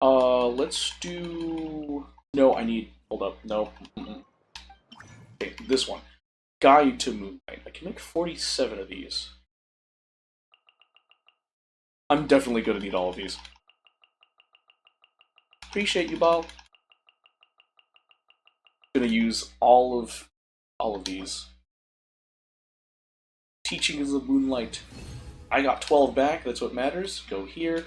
Let's do... No, I need... Hold up. No. Okay, this one. Guide to Moonlight. I can make 47 of these. I'm definitely gonna need all of these. Appreciate you, Bal. Gonna use all of these. Teachings of Moonlight. I got 12 back, that's what matters. Go here.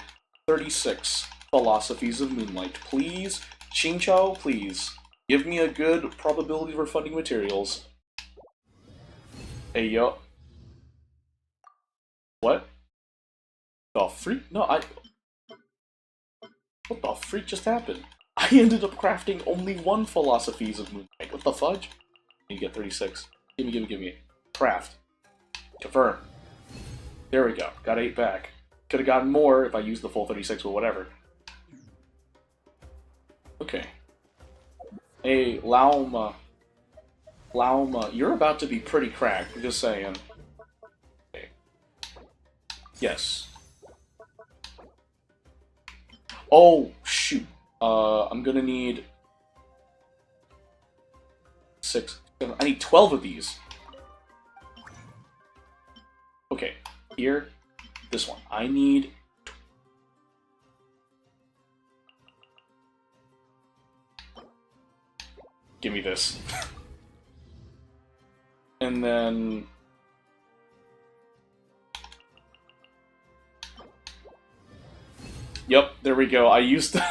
36. Philosophies of Moonlight. Please, Xingqiao, please. Give me a good probability for funding materials. Hey, yo. What? The freak? No, What the freak just happened? I ended up crafting only one Philosophies of Moonlight. What the fudge? You get 36. Gimme. Craft. Confirm. There we go. Got 8 back. Could have gotten more if I used the full 36, but whatever. Okay. Hey, Lauma. Lauma, you're about to be pretty cracked, I'm just saying. Okay. Yes. Oh, shoot. I'm gonna need 6. I need 12 of these. Okay, here, this one. I need... Give me this. And then... Yep, there we go. I used to...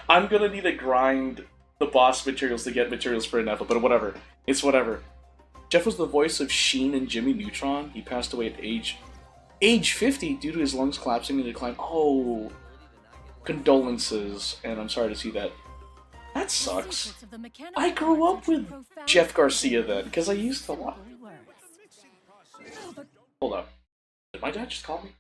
I'm gonna need to grind the boss materials to get materials for Ineffa, but whatever. It's whatever. Jeff was the voice of Sheen and Jimmy Neutron. He passed away at age 50 due to his lungs collapsing and decline. Oh, condolences, and I'm sorry to see that. That sucks. I grew up with Jeff Garcia then, because I used to watch. Hold up. Did my dad just call me?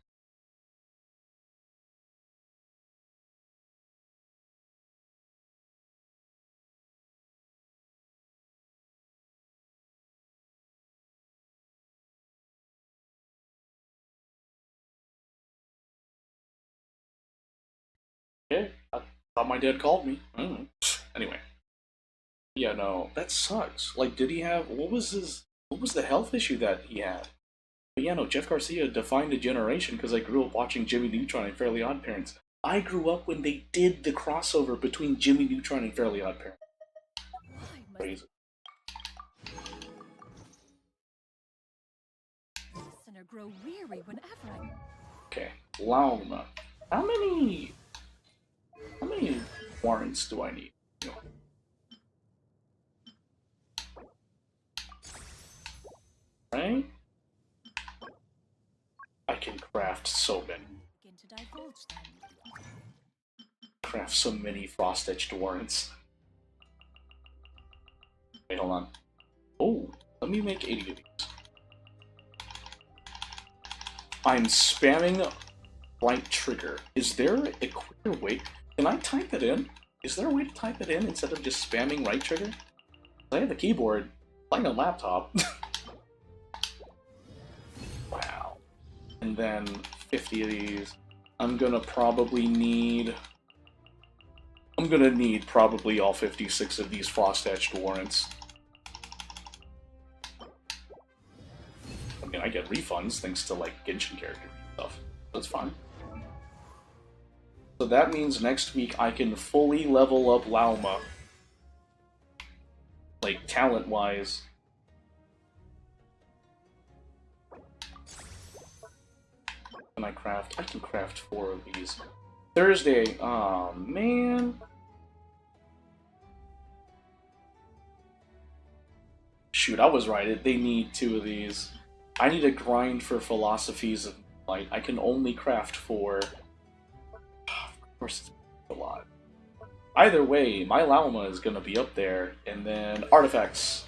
Okay, I thought my dad called me. Anyway. Yeah, no, that sucks. Like, did he have... What was the health issue that he had? But yeah, no, Jeff Garcia defined a generation because I grew up watching Jimmy Neutron and Fairly Odd Parents. I grew up when they did the crossover between Jimmy Neutron and Fairly Odd Parents. Crazy. Grow weary whenever I... Okay, Lauma. How many warrants do I need? No. Right? I can craft so many. craft so many frost-edged warrants. Wait, hold on. Oh, let me make 80 of these. I'm spamming right trigger. Is there a quicker way? Can I type it in? Is there a way to type it in instead of just spamming right trigger? I have a keyboard, playing on laptop. Wow. And then 50 of these. I'm gonna need probably all 56 of these frost-edged warrants. I mean, I get refunds thanks to, like, Genshin characters and stuff. That's fine. So that means next week I can fully level up Lauma. Like, talent-wise. Can I craft? I can craft 4 of these. Thursday. Aw, man. Shoot, I was right. They need 2 of these. I need a grind for philosophies of light. I can only craft 4. Of course, it's a lot. Either way, my Lauma is gonna be up there, and then artifacts.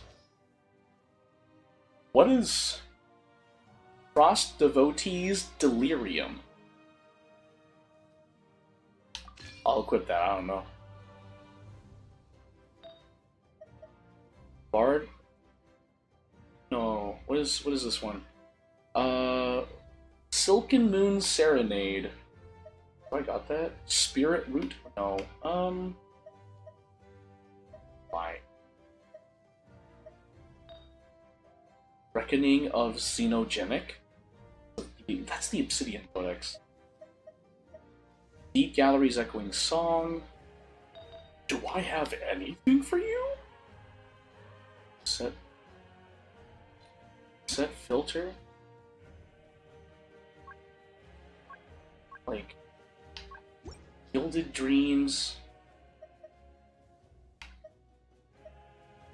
What is Frost Devotee's Delirium? I'll equip that. I don't know. Bard. No. What is this one? Silken Moon Serenade. Have I got that? Spirit Root? No. Why? Reckoning of Xenogenic? That's the Obsidian Codex. Deep Gallery's Echoing Song. Do I have anything for you? Set filter? Like Gilded Dreams.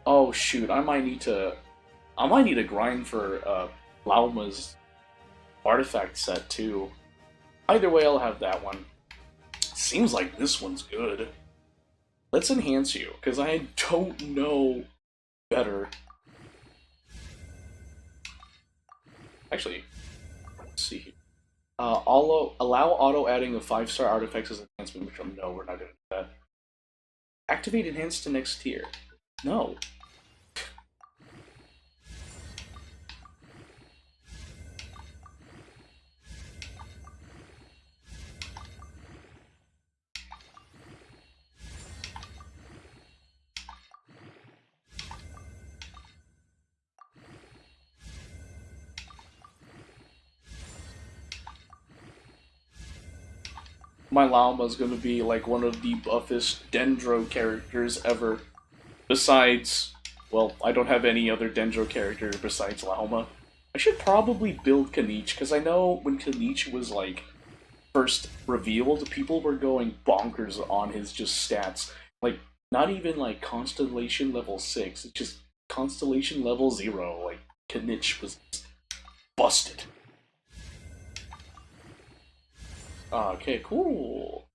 Oh shoot, I might need to grind for Lauma's artifact set too. Either way, I'll have that one. Seems like this one's good. Let's enhance you, because I don't know better. Actually, let's see here. Allow auto-adding of 5-star artifacts as enhancement, which no, we're not going to do that. Activate enhance to next tier. No. My Lauma's gonna be like one of the buffest Dendro characters ever. Besides, well, I don't have any other Dendro character besides Lauma. I should probably build Kanich, because I know when Kanich was like first revealed, people were going bonkers on his just stats. Like, not even like Constellation level 6, it's just Constellation level 0. Like, Kanich was busted. Okay, cool.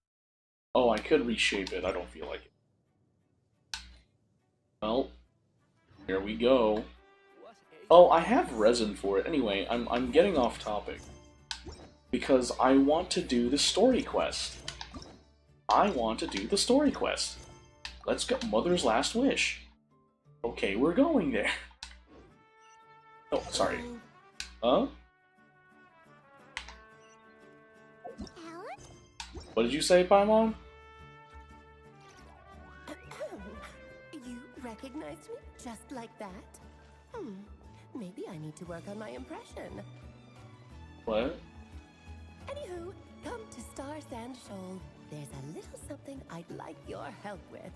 Oh, I could reshape it. I don't feel like it. Well, here we go. Oh, I have resin for it. Anyway, I'm getting off topic. Because I want to do the story quest. Let's go. Mother's Last Wish. Okay, we're going there. Oh, sorry. Huh? What did you say, Paimon? You recognized me just like that? Maybe I need to work on my impression. What? Anywho, come to Star Sand Shoal. There's a little something I'd like your help with.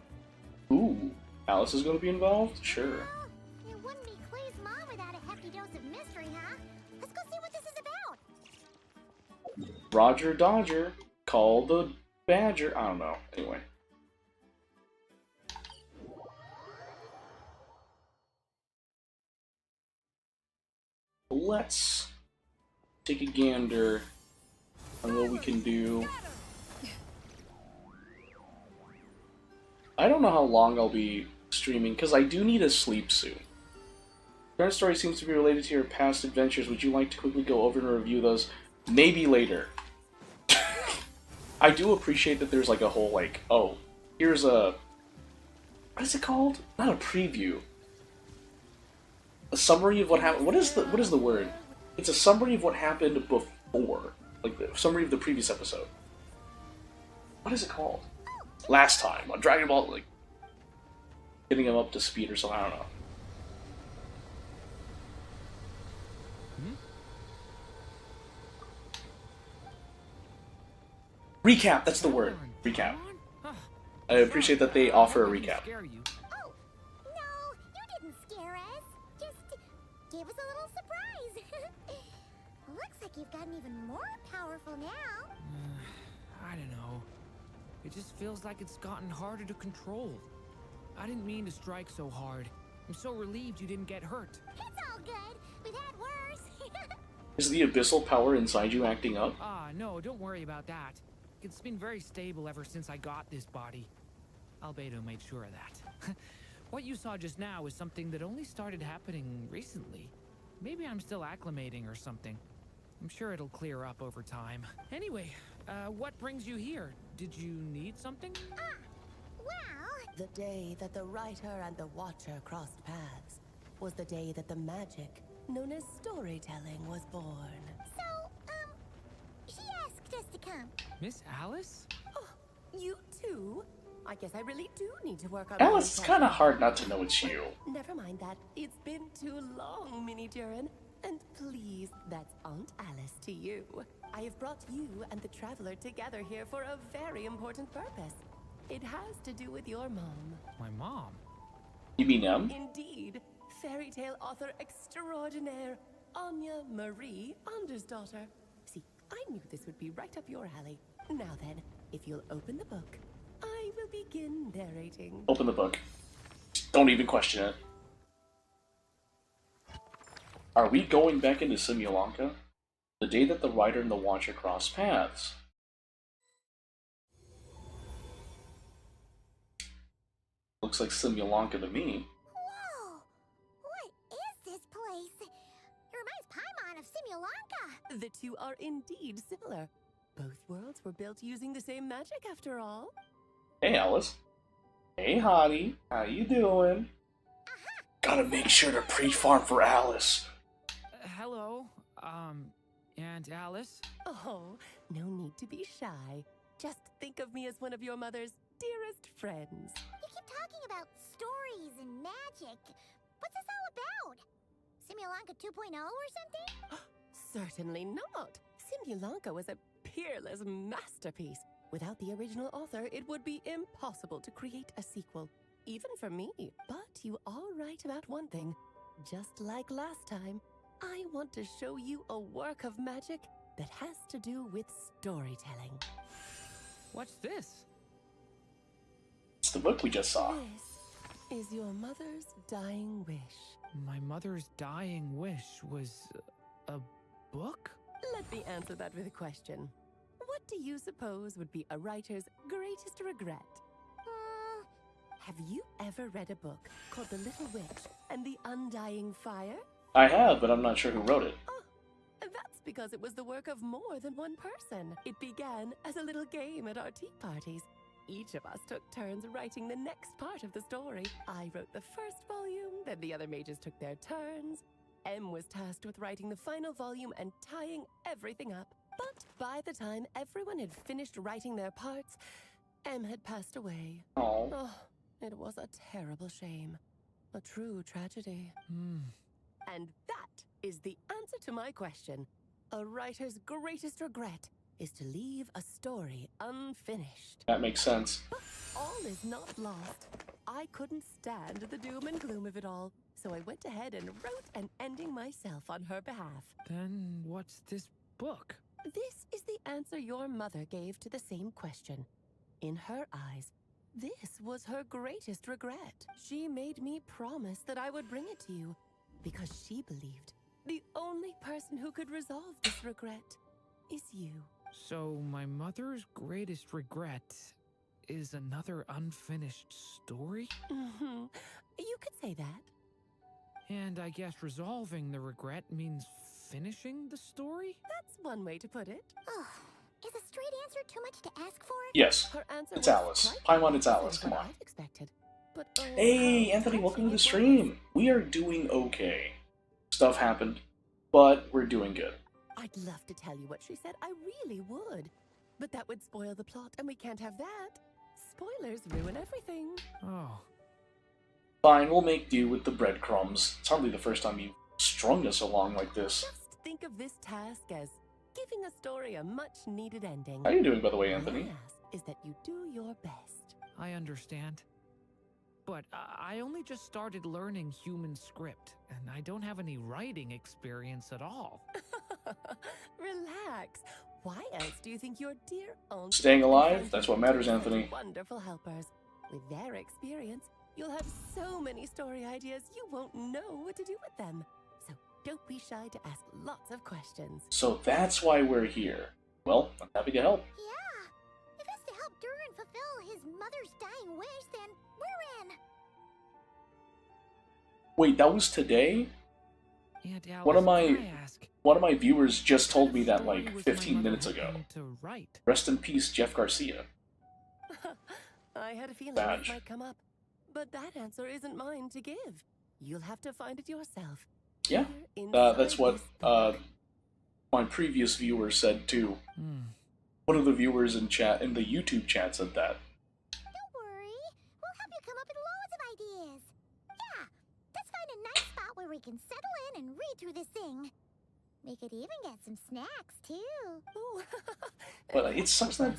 Ooh, Alice is going to be involved? Sure. Oh, it wouldn't be Clay's mom without a hefty dose of mystery, huh? Let's go see what this is about. Roger Dodger. Call the Badger. I don't know. Anyway. Let's take a gander on what we can do. I don't know how long I'll be streaming, because I do need to sleep soon. Current story seems to be related to your past adventures. Would you like to quickly go over and review those? Maybe later. I do appreciate that there's like a whole like, oh, here's a... What is it called? Not a preview. A summary of what happened. What is the word? It's a summary of what happened before. Like the summary of the previous episode. What is it called? Last time on Dragon Ball, like getting him up to speed or something. I don't know. Recap. That's the word. Recap. I appreciate that they offer a recap. Oh, no, you didn't scare us. Just gave us a little surprise. Looks like you've gotten even more powerful now. I don't know. It just feels like it's gotten harder to control. I didn't mean to strike so hard. I'm so relieved you didn't get hurt. It's all good. We've had worse. Is the abyssal power inside you acting up? No, don't worry about that. It's been very stable ever since I got this body. Albedo made sure of that. What you saw just now is something that only started happening recently. Maybe I'm still acclimating or something. I'm sure it'll clear up over time. Anyway, what brings you here? Did you need something? Well, The day that the writer and the watcher crossed paths was the day that the magic known as storytelling was born. so, she asked us to come. Miss Alice? Oh, you too? I guess I really do need to work on Alice, my it's kind of hard not to know it's you. Never mind that. It's been too long, Mini Durin. And please, that's Aunt Alice to you. I have brought you and the Traveler together here for a very important purpose. It has to do with your mom. My mom? You mean Indeed, fairy tale author extraordinaire, Anya Marie Andersdottir. See, I knew this would be right up your alley. Now then, if you'll open the book, I will begin narrating. Open the book. Don't even question it. Are we going back into Simulanka? The day that the writer and the watcher cross paths. Looks like Simulanka to me. Whoa! What is this place? It reminds Paimon of Simulanka. The two are indeed similar. Both worlds were built using the same magic after all. Hey, Alice. Hey, Hottie. How you doing? Gotta make sure to pre-farm for Alice. Hello, Aunt Alice? Oh, no need to be shy. Just think of me as one of your mother's dearest friends. You keep talking about stories and magic. What's this all about? Simulanka 2.0 or something? Certainly not. Simulanka was a peerless masterpiece. Without the original author, it would be impossible to create a sequel, even for me. But you are right about one thing. Just like last time, I want to show you a work of magic that has to do with storytelling. What's this? It's the book we just saw. This is your mother's dying wish. My mother's dying wish was a book? Let me answer that with a question. What do you suppose would be a writer's greatest regret? Have you ever read a book called The Little Witch and the Undying Fire? I have, but I'm not sure who wrote it. Oh, that's because it was the work of more than one person. It began as a little game at our tea parties. Each of us took turns writing the next part of the story. I wrote the first volume, then the other mages took their turns. Em was tasked with writing the final volume and tying everything up. But by the time everyone had finished writing their parts, Em had passed away. Oh. Oh, it was a terrible shame. A true tragedy. And that is the answer to my question. A writer's greatest regret is to leave a story unfinished. That makes sense. But all is not lost. I couldn't stand the doom and gloom of it all, so I went ahead and wrote an ending myself on her behalf. Then what's this book? This is the answer your mother gave to the same question. In her eyes, this was her greatest regret. She made me promise that I would bring it to you, because she believed the only person who could resolve this regret is you. So my mother's greatest regret is another unfinished story? Mm-hmm. You could say that. And I guess resolving the regret means finishing the story? That's one way to put it. Oh, is a straight answer too much to ask for? Yes. Her answer It's was Alice. quite Paimon, it's opposite Alice. of Come what on. I'd expected. But, oh, Hey, how Anthony, welcome to the touching it stream. We are doing okay. Stuff happened, but we're doing good. I'd love to tell you what she said. I really would. But that would spoil the plot, and we can't have that. Spoilers ruin everything. Oh, Fine, we'll make do with the breadcrumbs. It's hardly the first time you've strung us along like this. Just think of this task as giving a story a much-needed ending. How are you doing, by the way, Anthony? My ask is that you do your best. I understand. But I only just started learning human script, and I don't have any writing experience at all. Relax. Why else do you think your dear aunt... Staying alive? That's what matters, Anthony. Wonderful helpers. With their experience, you'll have so many story ideas you won't know what to do with them. So don't be shy to ask lots of questions. So that's why we're here. Well, I'm happy to help. Yeah. If it's to help Durin fulfill his mother's dying wish, then we're in. Wait, that was today? Aunt Alice, One of my- can I ask? One of my viewers just what told kind me of that story like was 15 my mother minutes ago. hoping to write? Rest in peace, Jeff Garcia. I had a feeling Badge. this might come up. But that answer isn't mine to give. You'll have to find it yourself. Yeah, Here that's inside what this book. my previous viewer said too. One of the viewers in the YouTube chat said that. Don't worry. We'll help you come up with loads of ideas. Yeah. Let's find a nice spot where we can settle in and read through this thing. We could even get some snacks, too. Ooh. But it sucks that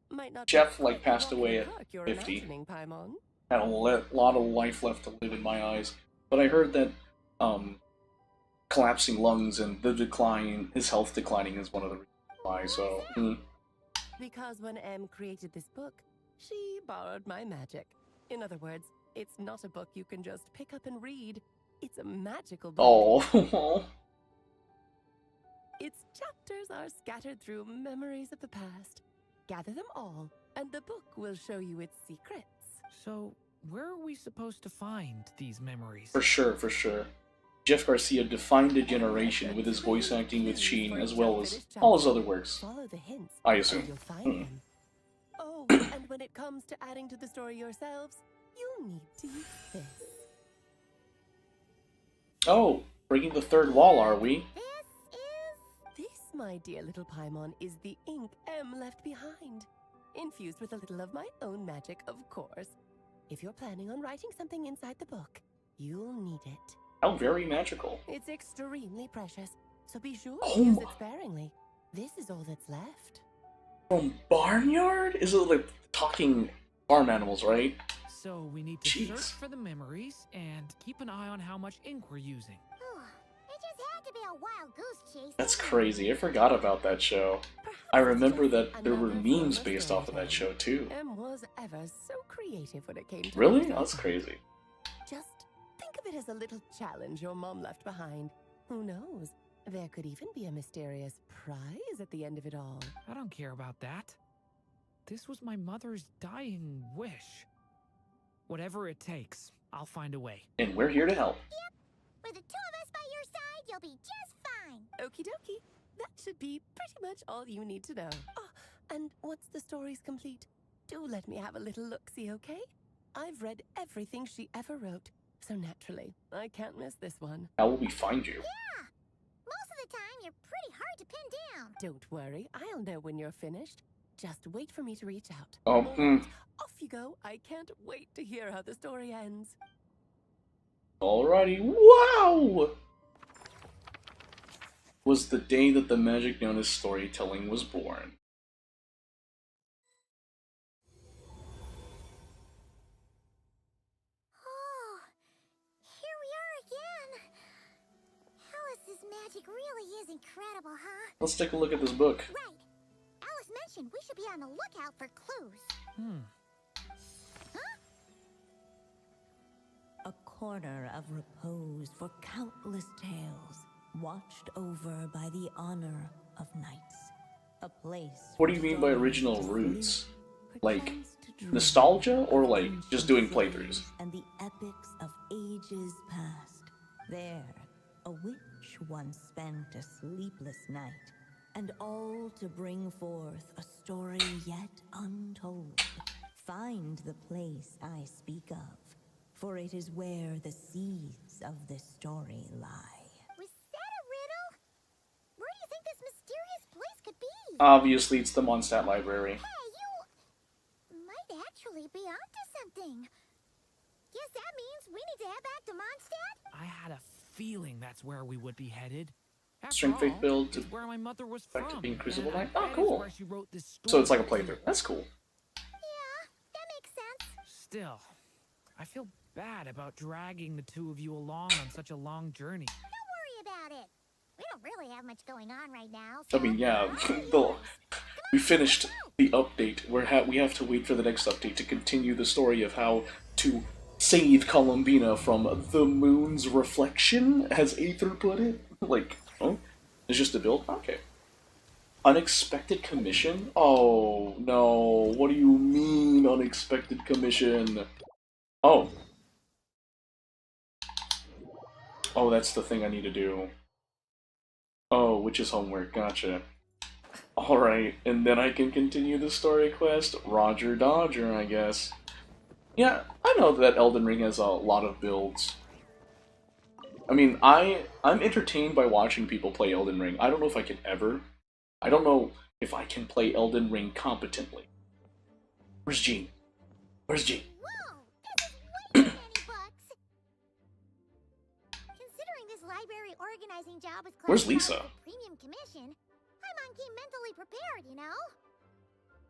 Might not be Jeff, quite like, passed the walk away in the at park you're 50. imagining, Paimon. Had a lot of life left to live in my eyes. But I heard that collapsing lungs and the decline, his health declining is one of the reasons why, so... Because when Em created this book, she borrowed my magic. In other words, it's not a book you can just pick up and read. It's a magical book. Oh. Its chapters are scattered through memories of the past. Gather them all, and the book will show you its secrets. So, where are we supposed to find these memories? For sure, for sure. Jeff Garcia defined a generation with his voice acting with Sheen, as well as all his other works. Follow the hints, I and assume. you'll find Hmm. them. Oh, and when it comes to adding to the story yourselves, you'll need to use this. Oh, breaking the third wall, are we? This, my dear little Paimon, is the ink M left behind. Infused with a little of my own magic, of course. If you're planning on writing something inside the book, you'll need it. How very magical. It's extremely precious, so be sure Oh to use my- it sparingly. This is all that's left. From Barnyard? Is it like talking farm animals, right? So we need to Jeez. search for the memories and keep an eye on how much ink we're using. Oh, it just had to be a wild goose chase. That's didn't it? crazy. I forgot about that show. Perhaps I it's remember just that there were another memes form of based off of that show, storytelling. too. Em was ever so creative when it came to Really? writing. That's crazy. Just think of it as a little challenge your mom left behind. Who knows? There could even be a mysterious prize at the end of it all. I don't care about that. This was my mother's dying wish. Whatever it takes, I'll find a way. And we're here to help. With the two of us by your side, you'll be just fine. Okie dokie. That should be pretty much all you need to know. Oh, and once the story's complete, do let me have a little look-see, okay? I've read everything she ever wrote, so naturally, I can't miss this one. How will we find you? Yeah. Most of the time, you're pretty hard to pin down. Don't worry, I'll know when you're finished. Just wait for me to reach out. Oh, All right, off you go. I can't wait to hear how the story ends. Alrighty. Wow! Was the day that the magic known as storytelling was born. Oh, here we are again. Alice's magic really is incredible, huh? Let's take a look at this book. Right. Alice mentioned we should be on the lookout for clues. A corner of repose for countless tales, watched over by the honor of knights. A place. What do you mean by original roots? Like, nostalgia or like just doing playthroughs? And the epics of ages past. There, a witch once spent a sleepless night, and all to bring forth a story yet untold. Find the place I speak of, for it is where the seeds of this story lie. Was that a riddle? Where do you think this mysterious place could be? Obviously, it's the Mondstadt Library. Hey, you might actually be onto something. Guess that means we need to head back to Mondstadt? I had a feeling that's where we would be headed. After Strength faith all, build to it's where my mother was back to from. being Crucible and I Knight. Oh, bet it's cool. where she wrote this story. So it's like a playthrough. That's cool. Yeah, that makes sense. Still, I feel bad about dragging the two of you along on such a long journey. Don't worry about it. We don't really have much going on right now. I mean, yeah, we finished the update. We have to wait for the next update to continue the story of how to save Columbina from the moon's reflection, as Aether put it. Like, oh, it's just a build? Okay. Unexpected commission? Oh, no. What do you mean, unexpected commission? Oh. Oh, that's the thing I need to do. Oh, which is homework. Gotcha. Alright, and then I can continue the story quest. Roger Dodger, I guess. Yeah, I know that Elden Ring has a lot of builds. I mean, I'm entertained by watching people play Elden Ring. I don't know if I can ever. I don't know if I can play Elden Ring competently. Where's Jean? Where's Jean? Whoa, this is way too many bucks. Considering this library organizing job is Where's classified Lisa? as a premium commission, Paimon came mentally prepared, you know?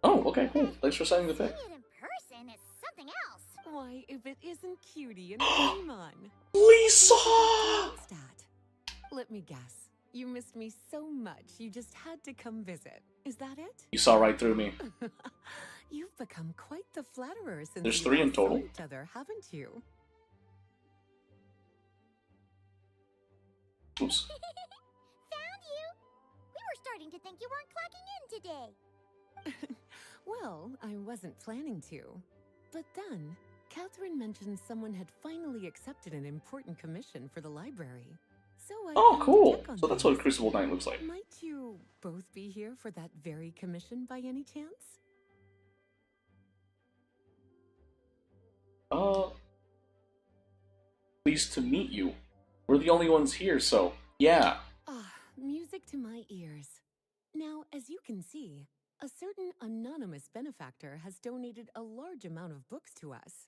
Oh, okay, cool. Thanks for signing the Seeing pic. it in person is something else. Why, if it isn't Cutie and Paimon. Lisa! Stat. Let me guess. You missed me so much, you just had to come visit. Is that it? You saw right through me. You've become quite the flatterer since There's we 3 in last saw total. each other, haven't you? Oops. Found you. We were starting to think you weren't clocking in today. Well, I wasn't planning to. But then, Catherine mentioned someone had finally accepted an important commission for the library. So I Oh, came to cool. check on So that's what a things. Crucible Knight looks like. Might you both be here for that very commission by any chance? Pleased to meet you. We're the only ones here, so yeah. Ah, music to my ears. Now, as you can see, a certain anonymous benefactor has donated a large amount of books to us.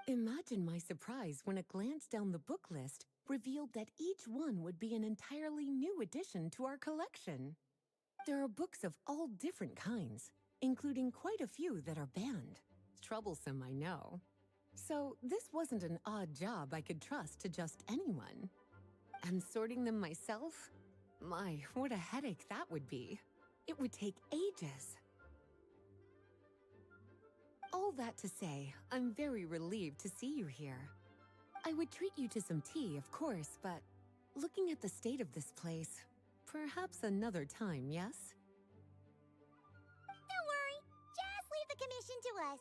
Imagine my surprise when a glance down the book list revealed that each one would be an entirely new addition to our collection. There are books of all different kinds, including quite a few that are banned. Troublesome, I know. So this wasn't an odd job I could trust to just anyone. And sorting them myself? My, what a headache that would be. It would take ages. All that to say, I'm very relieved to see you here. I would treat you to some tea, of course, but looking at the state of this place, perhaps another time, yes? Don't worry. Just leave the commission to us.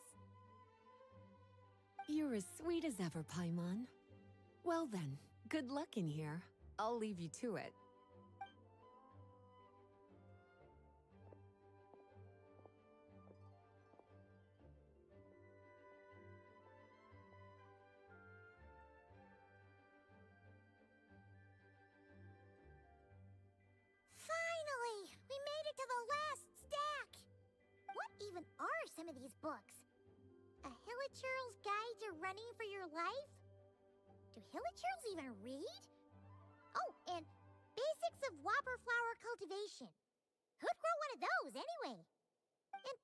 You're as sweet as ever, Paimon. Well then, good luck in here. I'll leave you to it. Finally! We made it to the last stack! What even are some of these books? A Hilichurl's Guide to Running for Your Life? Do Hilichurls even read? Oh, and Basics of Whopper Flower Cultivation. Who'd grow one of those, anyway? And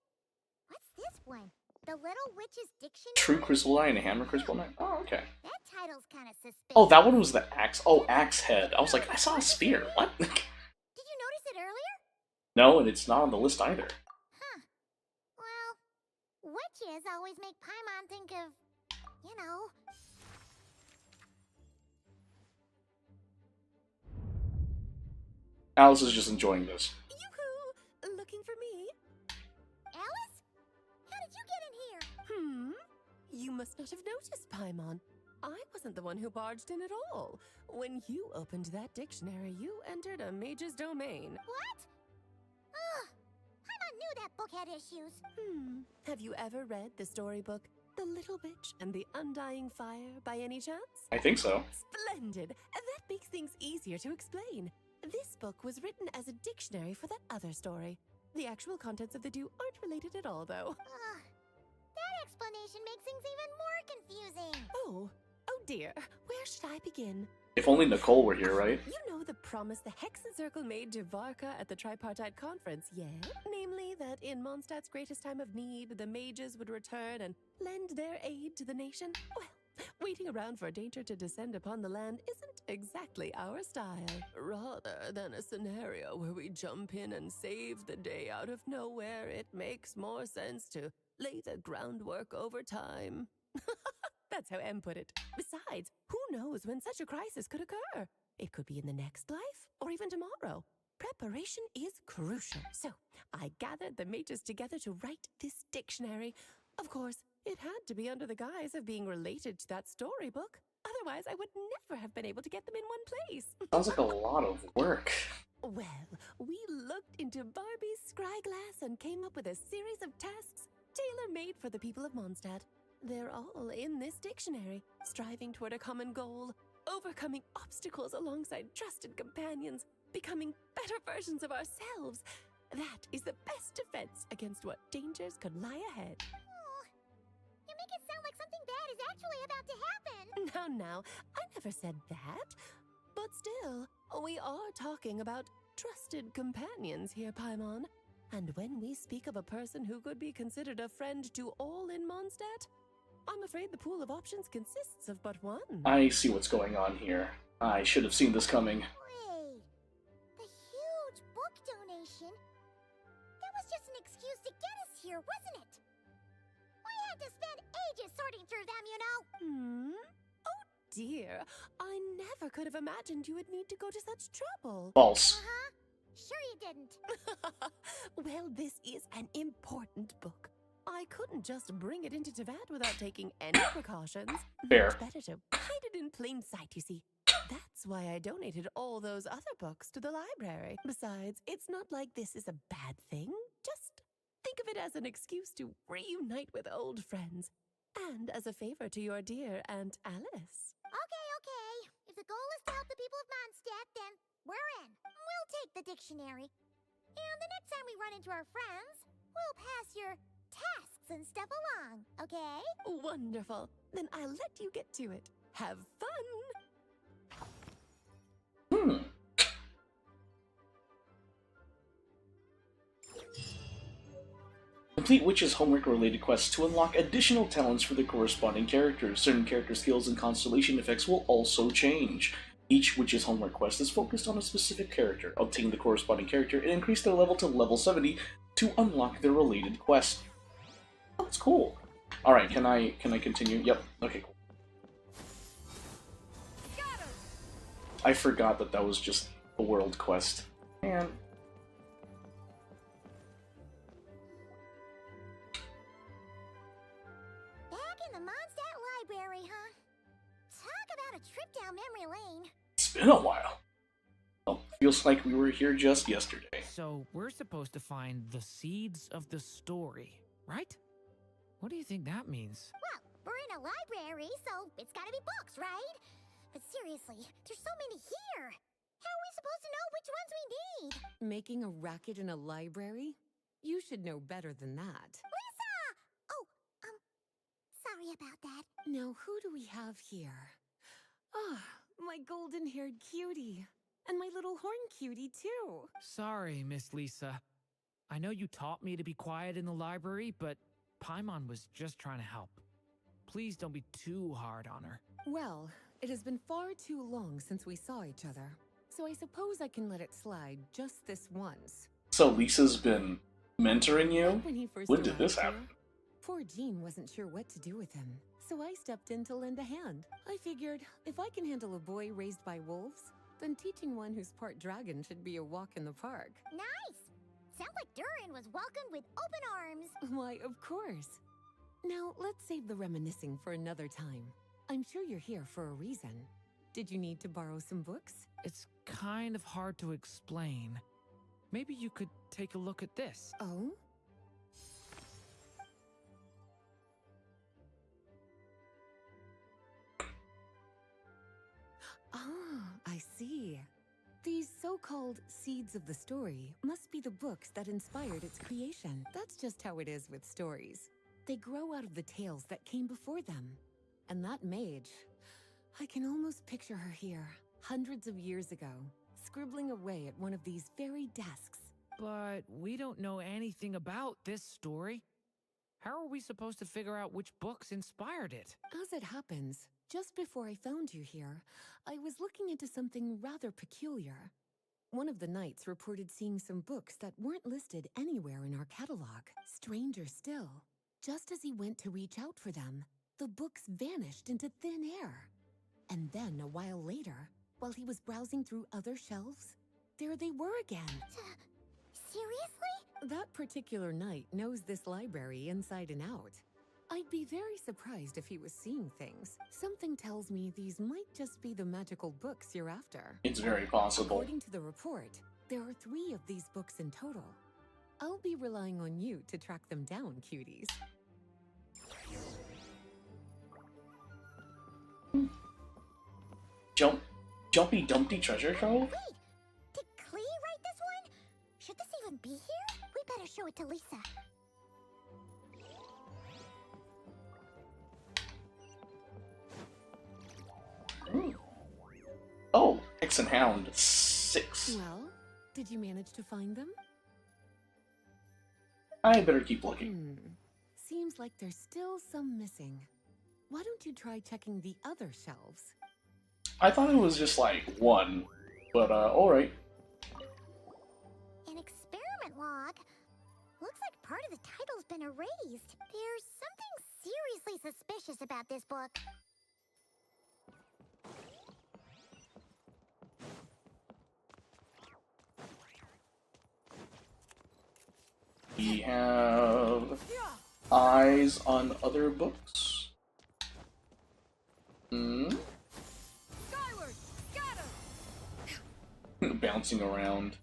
what's this one? The Little Witch's Dictionary? True Crucible Knight and Hammer Crucible Knight? Oh, okay. That title's kind of suspicious. Oh, that one was the axe. Oh, axe head. I was like, I saw a spear. What? Did you notice it earlier? No, and it's not on the list either. Huh. Well, witches always make Paimon think of, you know. Alice is just enjoying this. Yoo-hoo! You must not have noticed, Paimon. I wasn't the one who barged in at all. When you opened that dictionary, you entered a mage's domain. What? Ugh! Paimon knew that book had issues. Have you ever read the storybook, The Little Witch and the Undying Fire, by any chance? I think so. Splendid! That makes things easier to explain. This book was written as a dictionary for that other story. The actual contents of the two aren't related at all, though. That explanation makes things even more confusing. Oh dear. Where should I begin? If only Nicole were here, right? You know the promise the Hexen Circle made to Varka at the Tripartite Conference, yeah? Namely, that in Mondstadt's greatest time of need, the mages would return and lend their aid to the nation? Well, waiting around for danger to descend upon the land isn't exactly our style. Rather than a scenario where we jump in and save the day out of nowhere, it makes more sense to lay the groundwork over time. That's how M put it. Besides, who knows when such a crisis could occur? It could be in the next life, or even tomorrow. Preparation is crucial. So, I gathered the mages together to write this dictionary. Of course, it had to be under the guise of being related to that storybook. Otherwise, I would never have been able to get them in one place. Sounds like a lot of work. Well, we looked into Barbie's scryglass and came up with a series of tasks tailor-made for the people of Mondstadt. They're all in this dictionary, striving toward a common goal, overcoming obstacles alongside trusted companions, becoming better versions of ourselves. That is the best defense against what dangers could lie ahead. Oh, you make it sound like something bad is actually about to happen. Now, I never said that. But still, we are talking about trusted companions here, Paimon. And when we speak of a person who could be considered a friend to all in Mondstadt, I'm afraid the pool of options consists of but one. I see what's going on here. I should have seen this coming. Wait, the huge book donation? That was just an excuse to get us here, wasn't it? We had to spend ages sorting through them, you know? Oh dear, I never could have imagined you would need to go to such trouble. False. Sure you didn't. Well, this is an important book. I couldn't just bring it into Tevat without taking any precautions. Fair. Much better to hide it in plain sight, you see. That's why I donated all those other books to the library. Besides, it's not like this is a bad thing. Just think of it as an excuse to reunite with old friends. And as a favor to your dear Aunt Alice. Okay. If the goal is to help the people of Mondstadt, then we're in. We'll take the dictionary. And the next time we run into our friends, we'll pass your tasks and stuff along, okay? Wonderful. Then I'll let you get to it. Have fun! Complete Witch's homework-related quests to unlock additional talents for the corresponding characters. Certain character skills and constellation effects will also change. Each Witch's homework quest is focused on a specific character. Obtain the corresponding character and increase their level to level 70 to unlock their related quest. Oh, that's cool. Alright, can I continue? Yep, okay, cool. I forgot that was just a world quest. Man. Back in the Mondstadt Library, huh? Talk about a trip down memory lane. It's been a while. Well, feels like we were here just yesterday. So we're supposed to find the seeds of the story, right? What do you think that means? Well, we're in a library, so it's gotta be books, right? But seriously, there's so many here. How are we supposed to know which ones we need? Making a racket in a library? You should know better than that. Lisa! Oh, sorry about that. Now, who do we have here? Ah, my golden-haired cutie. And my little horn cutie, too. Sorry, Miss Lisa. I know you taught me to be quiet in the library, but Paimon was just trying to help. Please don't be too hard on her. Well, it has been far too long since we saw each other, so I suppose I can let it slide just this once. So Lisa's been mentoring you? Back when he first When did arrived this here, happen? Poor Jean wasn't sure what to do with him, so I stepped in to lend a hand. I figured, if I can handle a boy raised by wolves, then teaching one who's part dragon should be a walk in the park. Nice! Sounds like Durin was welcomed with open arms. Why, of course. Now, let's save the reminiscing for another time. I'm sure you're here for a reason. Did you need to borrow some books? It's kind of hard to explain. Maybe you could take a look at this. Oh? Ah, I see. These so-called seeds of the story must be the books that inspired its creation. That's just how it is with stories. They grow out of the tales that came before them. And that mage, I can almost picture her here, hundreds of years ago, scribbling away at one of these very desks. But we don't know anything about this story. How are we supposed to figure out which books inspired it? As it happens, just before I found you here, I was looking into something rather peculiar. One of the knights reported seeing some books that weren't listed anywhere in our catalog. Stranger still, just as he went to reach out for them, the books vanished into thin air. And then, a while later, while he was browsing through other shelves, there they were again. Seriously? That particular knight knows this library inside and out. I'd be very surprised if he was seeing things. Something tells me these might just be the magical books you're after. It's very possible. According to the report, there are 3 of these books in total. I'll be relying on you to track them down, cuties. Jumpy Dumpty Treasure Trove? Wait, did Klee write this one? Should this even be here? We better show it to Lisa. Oh, X and Hound 6. Well, did you manage to find them? I better keep looking. Seems like there's still some missing. Why don't you try checking the other shelves? I thought it was just like 1, but alright. An experiment log. Looks like part of the title's been erased. There's something seriously suspicious about this book. We have eyes on other books. Skyward! Scatter! Bouncing around.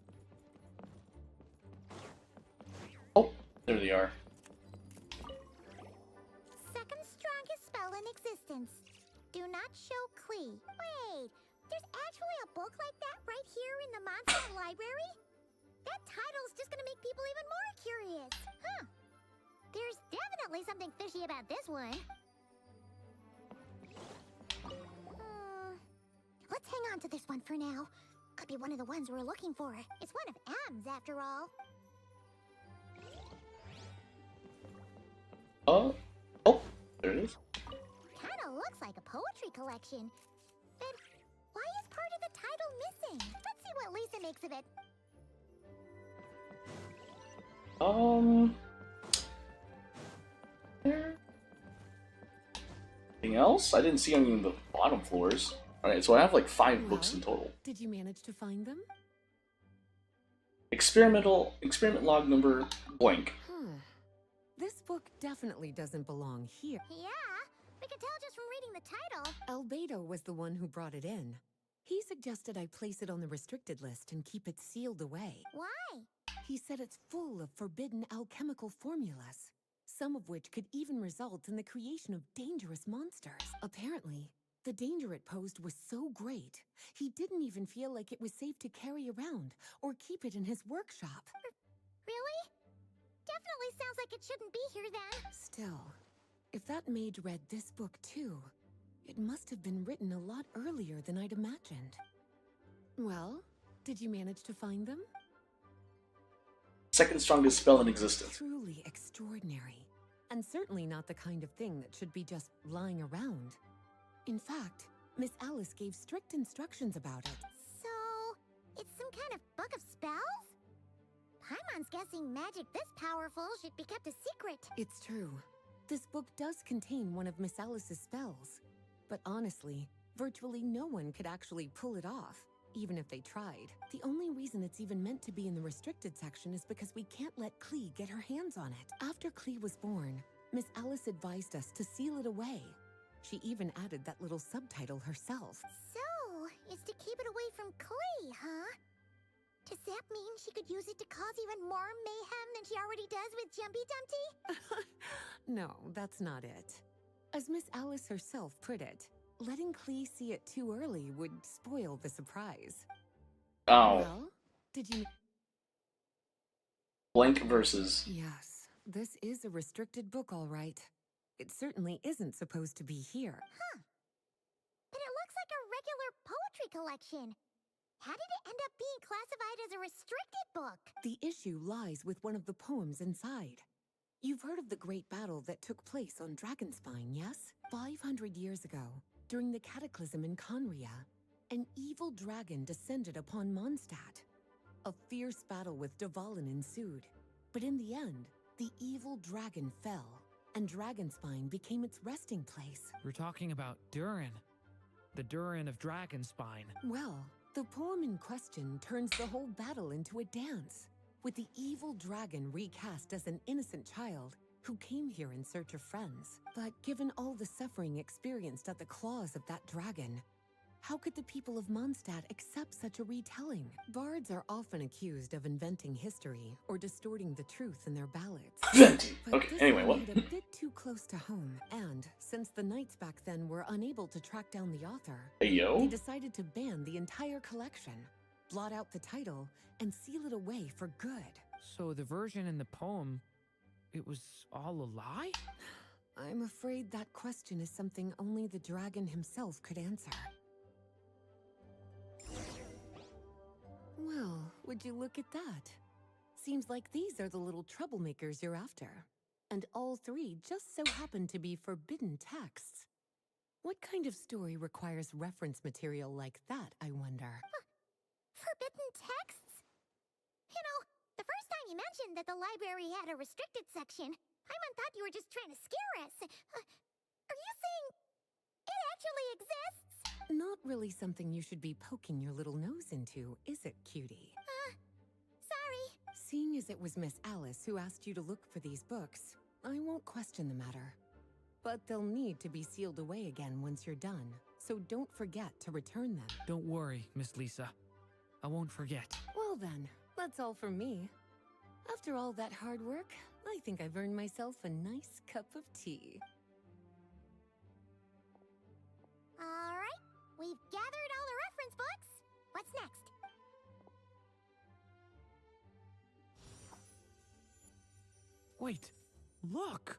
Oh, there they are. Second strongest spell in existence. Do not show Klee. Wait, there's actually a book like that right here in the Monster Library? That title's just gonna make people even more curious. Huh. There's definitely something fishy about this one. Let's hang on to this one for now. Could be one of the ones we're looking for. It's one of M's after all. Oh, there it is. Kinda looks like a poetry collection. But why is part of the title missing? Let's see what Lisa makes of it. Anything else? I didn't see any in the bottom floors. Alright, so I have like 5 books in total. Did you manage to find them? Experiment log number blank. This book definitely doesn't belong here. Yeah, we can tell just from reading the title. Albedo was the one who brought it in. He suggested I place it on the restricted list and keep it sealed away. Why? He said it's full of forbidden alchemical formulas, some of which could even result in the creation of dangerous monsters. Apparently, the danger it posed was so great, he didn't even feel like it was safe to carry around or keep it in his workshop. Really? Definitely sounds like it shouldn't be here then. Still, if that mage read this book too, it must have been written a lot earlier than I'd imagined. Well, did you manage to find them? Second strongest spell in existence. Truly extraordinary, and certainly not the kind of thing that should be just lying around. In fact, Miss Alice gave strict instructions about it. So, it's some kind of book of spells? Paimon's guessing magic this powerful should be kept a secret. It's true. This book does contain one of Miss Alice's spells. But honestly, virtually no one could actually pull it off, even if they tried. The only reason it's even meant to be in the restricted section is because we can't let Klee get her hands on it. After Klee was born, Miss Alice advised us to seal it away. She even added that little subtitle herself. So, it's to keep it away from Clay, huh? Does that mean she could use it to cause even more mayhem than she already does with Jumpy Dumpty? No, that's not it. As Miss Alice herself put it, letting Clee see it too early would spoil the surprise. Oh. Well, did you... Blank verses. Yes, this is a restricted book, all right. It certainly isn't supposed to be here. Huh. But it looks like a regular poetry collection. How did it end up being classified as a restricted book? The issue lies with one of the poems inside. You've heard of the great battle that took place on Dragonspine, yes? 500 years ago, during the cataclysm in Conria, an evil dragon descended upon Mondstadt. A fierce battle with Dvalin ensued, but in the end, the evil dragon fell, and Dragonspine became its resting place. We're talking about Durin. The Durin of Dragonspine. Well, the poem in question turns the whole battle into a dance, with the evil dragon recast as an innocent child who came here in search of friends. But given all the suffering experienced at the claws of that dragon, how could the people of Mondstadt accept such a retelling? Bards are often accused of inventing history or distorting the truth in their ballads. But Okay, this anyway, one what? hit a bit too close to home, and since the knights back then were unable to track down the author, Hey, yo. they decided to ban the entire collection, blot out the title, and seal it away for good. So the version in the poem, it was all a lie? I'm afraid that question is something only the dragon himself could answer. Well, would you look at that? Seems like these are the little troublemakers you're after. And all three just so happen to be forbidden texts. What kind of story requires reference material like that, I wonder? Forbidden texts? You know, the first time you mentioned that the library had a restricted section, I thought you were just trying to scare us. Are you saying it actually exists? Not really something you should be poking your little nose into, is it, cutie? Sorry. Seeing as it was Miss Alice who asked you to look for these books, I won't question the matter. But they'll need to be sealed away again once you're done, so don't forget to return them. Don't worry, Miss Lisa. I won't forget. Well then, that's all from me. After all that hard work, I think I've earned myself a nice cup of tea. All right, we've gathered all the reference books. What's next? Wait, look!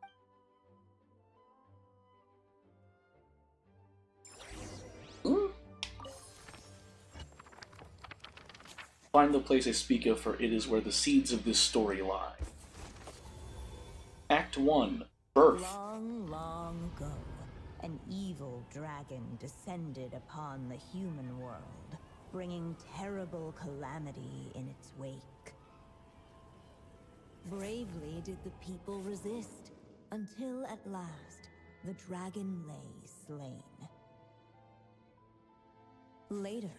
Find the place I speak of, for it is where the seeds of this story lie. Act 1. Birth. Long, long ago, an evil dragon descended upon the human world, bringing terrible calamity in its wake. Bravely did the people resist, until at last, the dragon lay slain. Later,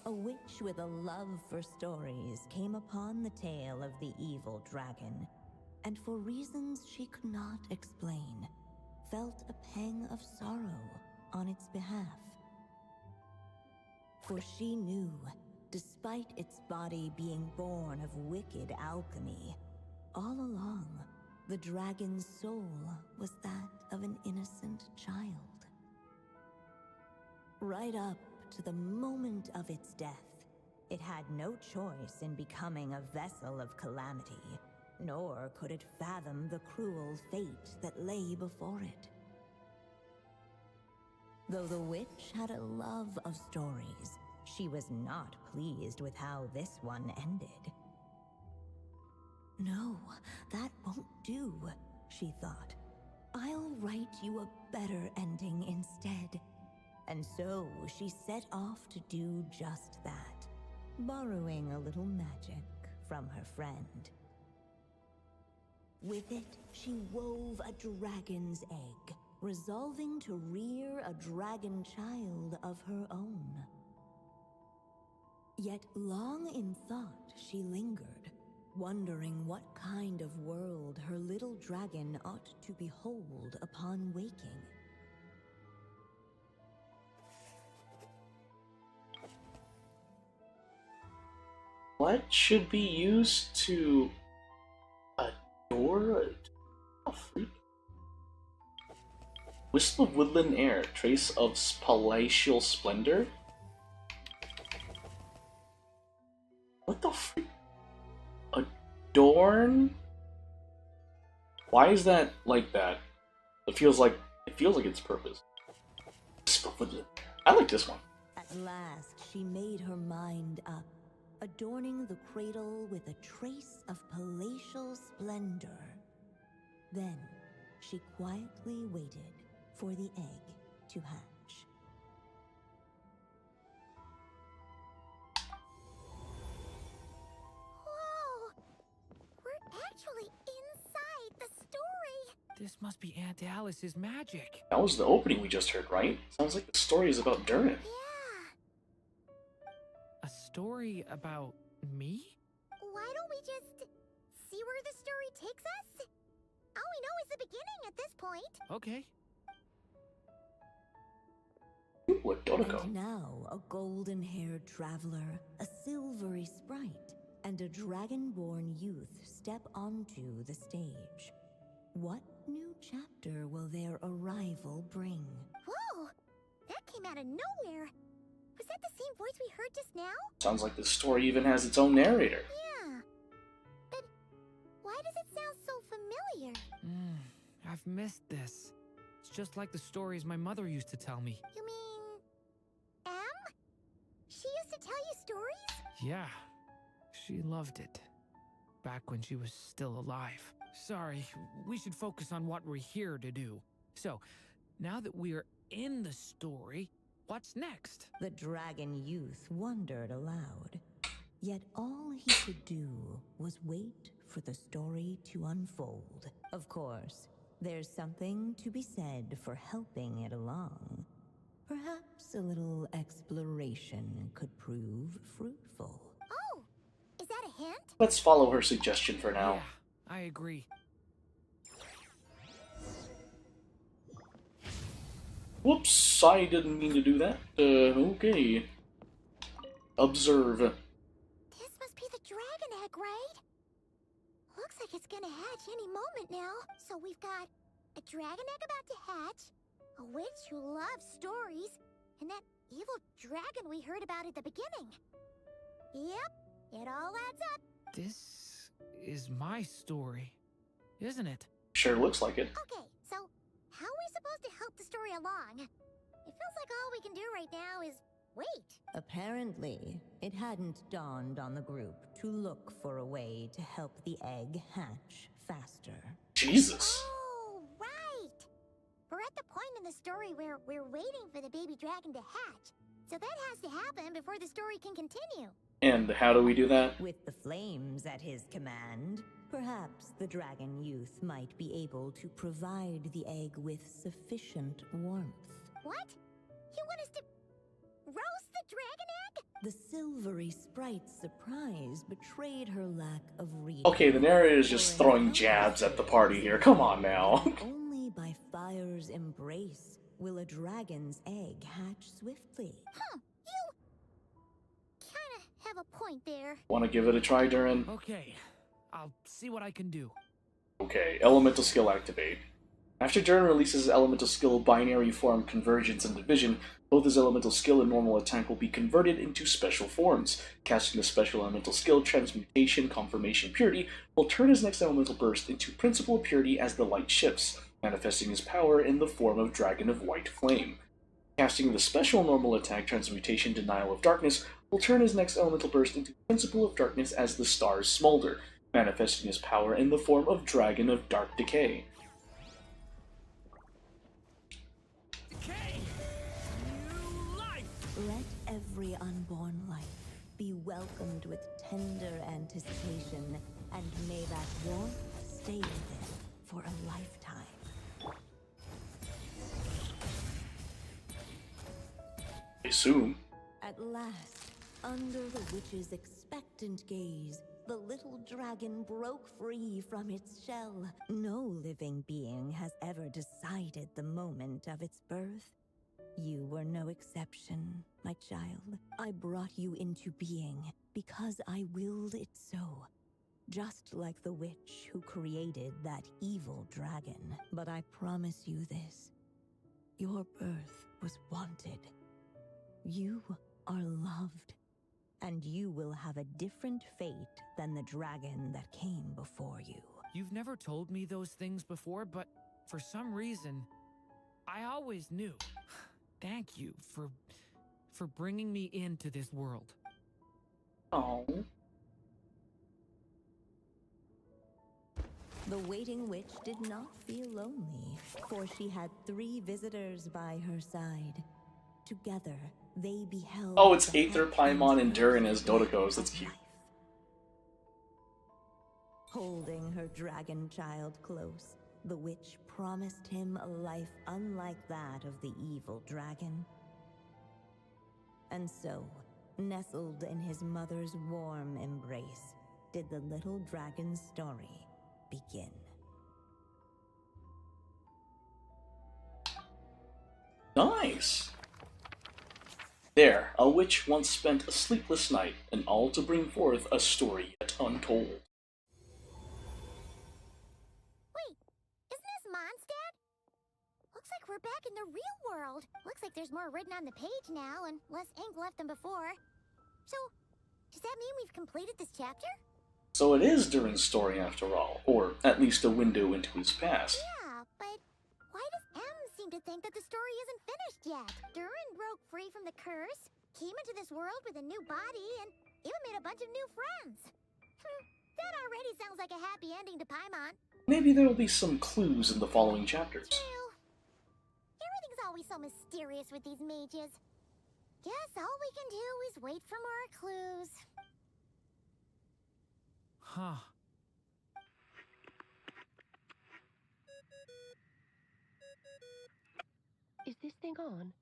a witch with a love for stories came upon the tale of the evil dragon, and for reasons she could not explain, felt a pang of sorrow on its behalf. For she knew, despite its body being born of wicked alchemy, all along, the dragon's soul was that of an innocent child. Right up to the moment of its death, it had no choice in becoming a vessel of calamity, nor could it fathom the cruel fate that lay before it. Though the witch had a love of stories, she was not pleased with how this one ended. No, that won't do, she thought. I'll write you a better ending instead. And so she set off to do just that, borrowing a little magic from her friend. With it, she wove a dragon's egg, resolving to rear a dragon child of her own. Yet long in thought she lingered, wondering what kind of world her little dragon ought to behold upon waking. What should be used to adore a fruit? Wisp of woodland air, trace of palatial splendor? What the freak? Adorn? Why is that like that? It feels like its purpose. Wisp of woodland. I like this one. At last, she made her mind up, adorning the cradle with a trace of palatial splendor. Then, she quietly waited for the egg to hatch. Whoa! We're actually inside the story! This must be Aunt Alice's magic. That was the opening we just heard, right? Sounds like the story is about Durin. Yeah! A story about me? Why don't we just see where the story takes us? All we know is the beginning at this point. Okay. Ooh, a Dodoko. And now a golden-haired traveler, a silvery sprite, and a dragon-born youth step onto the stage. What new chapter will their arrival bring? Whoa! That came out of nowhere! Was that the same voice we heard just now? Sounds like the story even has its own narrator. Yeah. But why does it sound so familiar? I've missed this. It's just like the stories my mother used to tell me. You mean... Em? She used to tell you stories? Yeah, she loved it. Back when she was still alive. Sorry, we should focus on what we're here to do. So, now that we're in the story, what's next? The dragon youth wondered aloud. Yet all he could do was wait for the story to unfold. Of course, there's something to be said for helping it along. Perhaps a little exploration could prove fruitful. Oh! Is that a hint? Let's follow her suggestion for now. Yeah, I agree. Whoops, I didn't mean to do that. Okay. Observe. This must be the dragon egg, right? Looks like it's gonna hatch any moment now. So we've got a dragon egg about to hatch, a witch who loves stories, and that evil dragon we heard about at the beginning. Yep, it all adds up. This is my story, isn't it? Sure looks like it. Okay, so how are we supposed to help the story along? It feels like all we can do right now is wait. Apparently, it hadn't dawned on the group to look for a way to help the egg hatch faster. Jesus. Oh, right! We're at the point in the story where we're waiting for the baby dragon to hatch. So that has to happen before the story can continue. And how do we do that? With the flames at his command, perhaps the dragon youth might be able to provide the egg with sufficient warmth. What? You want us to roast the dragon egg? The silvery sprite's surprise betrayed her lack of reading. Okay, the narrator is just throwing jabs at the party here. Come on now. Only by fire's embrace will a dragon's egg hatch swiftly. Huh, you kinda have a point there. Want to give it a try, Durin? Okay, I'll see what I can do. Okay, elemental skill activate. After Durin releases his elemental skill Binary Form Convergence and Division, both his elemental skill and normal attack will be converted into special forms. Casting the special elemental skill Transmutation Confirmation Purity will turn his next elemental burst into Principal Purity as the light shifts, manifesting his power in the form of Dragon of White Flame. Casting the special normal attack Transmutation Denial of Darkness will turn his next elemental burst into Principle of Darkness as the stars smolder, manifesting his power in the form of Dragon of Dark Decay. Decay! New life! Let every unborn life be welcomed with tender anticipation, and may that warmth stay with them for a lifetime. I assume. At last, under the witch's expectant gaze, the little dragon broke free from its shell. No living being has ever decided the moment of its birth. You were no exception, my child. I brought you into being because I willed it so. Just like the witch who created that evil dragon. But I promise you this. Your birth was wanted. You are loved. And you will have a different fate than the dragon that came before you. You've never told me those things before, but for some reason, I always knew. Thank you for bringing me into this world. Oh. The waiting witch did not feel lonely, for she had 3 visitors by her side. Together, they beheld... Oh, it's the Aether, heaven's Paimon, and Durin as first Dodecos. That's of cute. life. Holding her dragon child close, the witch promised him a life unlike that of the evil dragon. And so, nestled in his mother's warm embrace, did the little dragon's story begin. Nice! There, a witch once spent a sleepless night, and all to bring forth a story yet untold. Wait, isn't this Mondstadt? Looks like we're back in the real world. Looks like there's more written on the page now, and less ink left than before. So, does that mean we've completed this chapter? So it is Durin's story after all, or at least a window into his past. Yeah, but why does M seem to think that the story isn't finished yet? Durin broke free from the curse, came into this world with a new body, and even made a bunch of new friends. That already sounds like a happy ending to Paimon. Maybe there will be some clues in the following chapters. True. Everything's always so mysterious with these mages. Guess all we can do is wait for more clues. Huh. Is this thing on?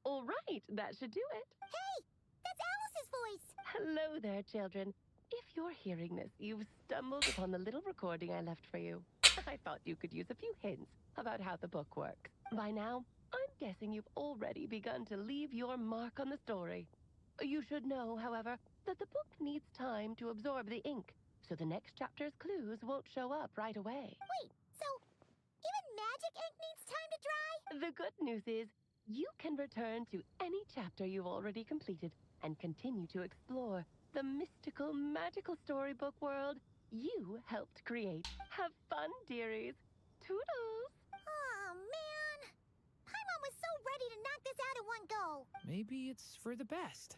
All right, that should do it. Hey, that's Alice's voice. Hello there, children. If you're hearing this, you've stumbled upon the little recording I left for you. I thought you could use a few hints about how the book works. By now, I'm guessing you've already begun to leave your mark on the story. You should know, however, that the book needs time to absorb the ink, so the next chapter's clues won't show up right away. Wait, so even magic ink needs time to dry? The good news is, you can return to any chapter you've already completed and continue to explore the mystical, magical storybook world you helped create. Have fun, dearies. Toodles! Oh, man. Paimon was so ready to knock this out in one go. Maybe it's for the best.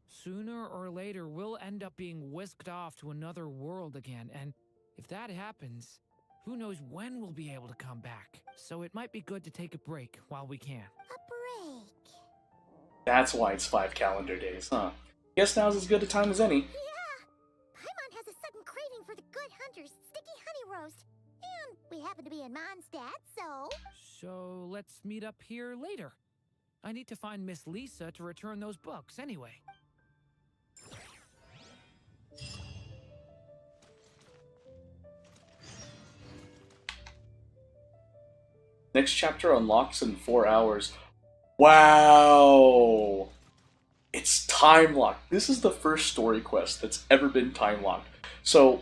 Sooner or later, we'll end up being whisked off to another world again, and if that happens, who knows when we'll be able to come back. So it might be good to take a break while we can. A break. That's why it's 5 calendar days, huh? Guess now's as good a time as any. Yeah. Paimon has a sudden craving for the good hunter's sticky honey roast. And we happen to be in Mondstadt, so... So let's meet up here later. I need to find Miss Lisa to return those books anyway. Next chapter unlocks in 4 hours. Wow! It's time locked. This is the first story quest that's ever been time locked. So,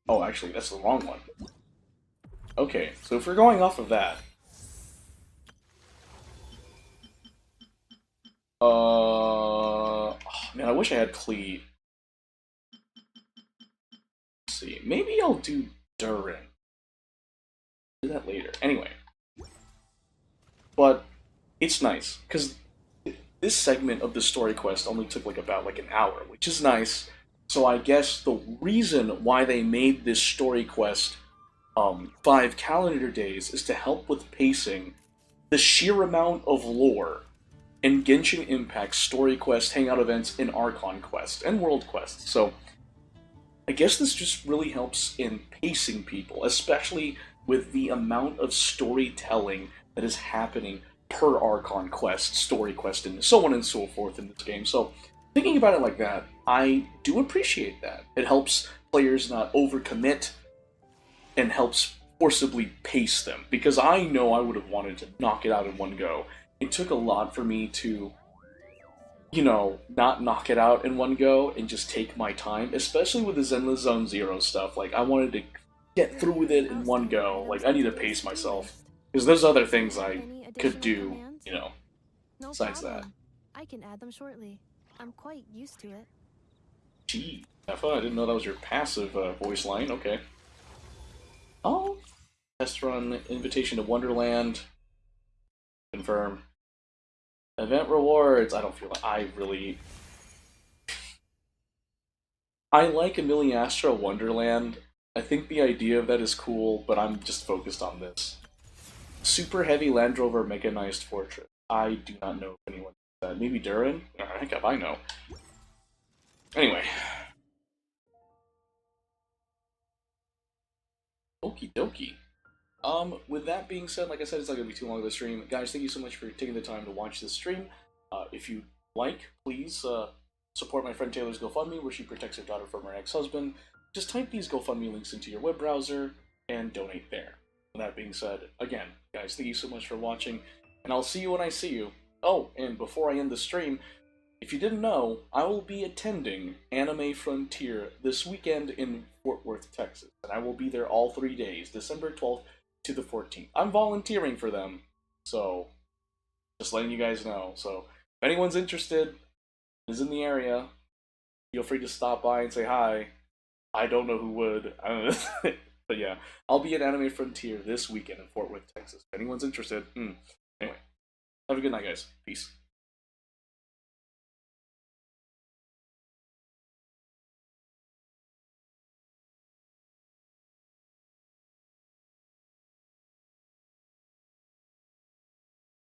oh, actually, that's the wrong one. Okay, so if we're going off of that, oh, man, I wish I had Cleave. Let's see, maybe I'll do Durin. Do that later. Anyway, but it's nice because this segment of the story quest only took about an hour, which is nice. So I guess the reason why they made this story quest 5 calendar days is to help with pacing the sheer amount of lore in Genshin Impact's story quest, hangout events, and Archon quest, and world quests. So I guess this just really helps in pacing people, especially with the amount of storytelling that is happening per Archon quest, story quest, and so on and so forth in this game. So thinking about it like that, I do appreciate that. It helps players not overcommit and helps forcibly pace them, because I know I would have wanted to knock it out in one go. It took a lot for me to, you know, not knock it out in one go and just take my time, especially with the Zenless Zone Zero stuff. Like, I wanted to get through with it in one go. Like, I need to pace myself, because there's other things I could do, you know, No besides problem. that. I can add them shortly. I'm quite used to it. Gee, Effa, I didn't know that was your passive voice line. Okay. Oh, test run, invitation to Wonderland. Confirm. Event rewards. I don't feel like I like Amelia Astra Wonderland. I think the idea of that is cool, but I'm just focused on this. Super heavy Land Rover mechanized fortress. I do not know if anyone does that. Maybe Durin? Heck if I know. Anyway. Okie dokie. With that being said, like I said, it's not going to be too long of a stream. Guys, thank you so much for taking the time to watch this stream. If you like, please support my friend Taylor's GoFundMe, where she protects her daughter from her ex-husband. Just type these GoFundMe links into your web browser and donate there. With that being said, again, guys, thank you so much for watching, and I'll see you when I see you. Oh, and before I end the stream, if you didn't know, I will be attending Anime Frontier this weekend in Fort Worth, Texas, and I will be there all 3 days, December 12th to the 14th. I'm volunteering for them, so just letting you guys know. So if anyone's interested, is in the area, feel free to stop by and say hi. I don't know who would, but yeah, I'll be at Anime Frontier this weekend in Fort Worth, Texas. If anyone's interested, anyway, have a good night, guys. Peace.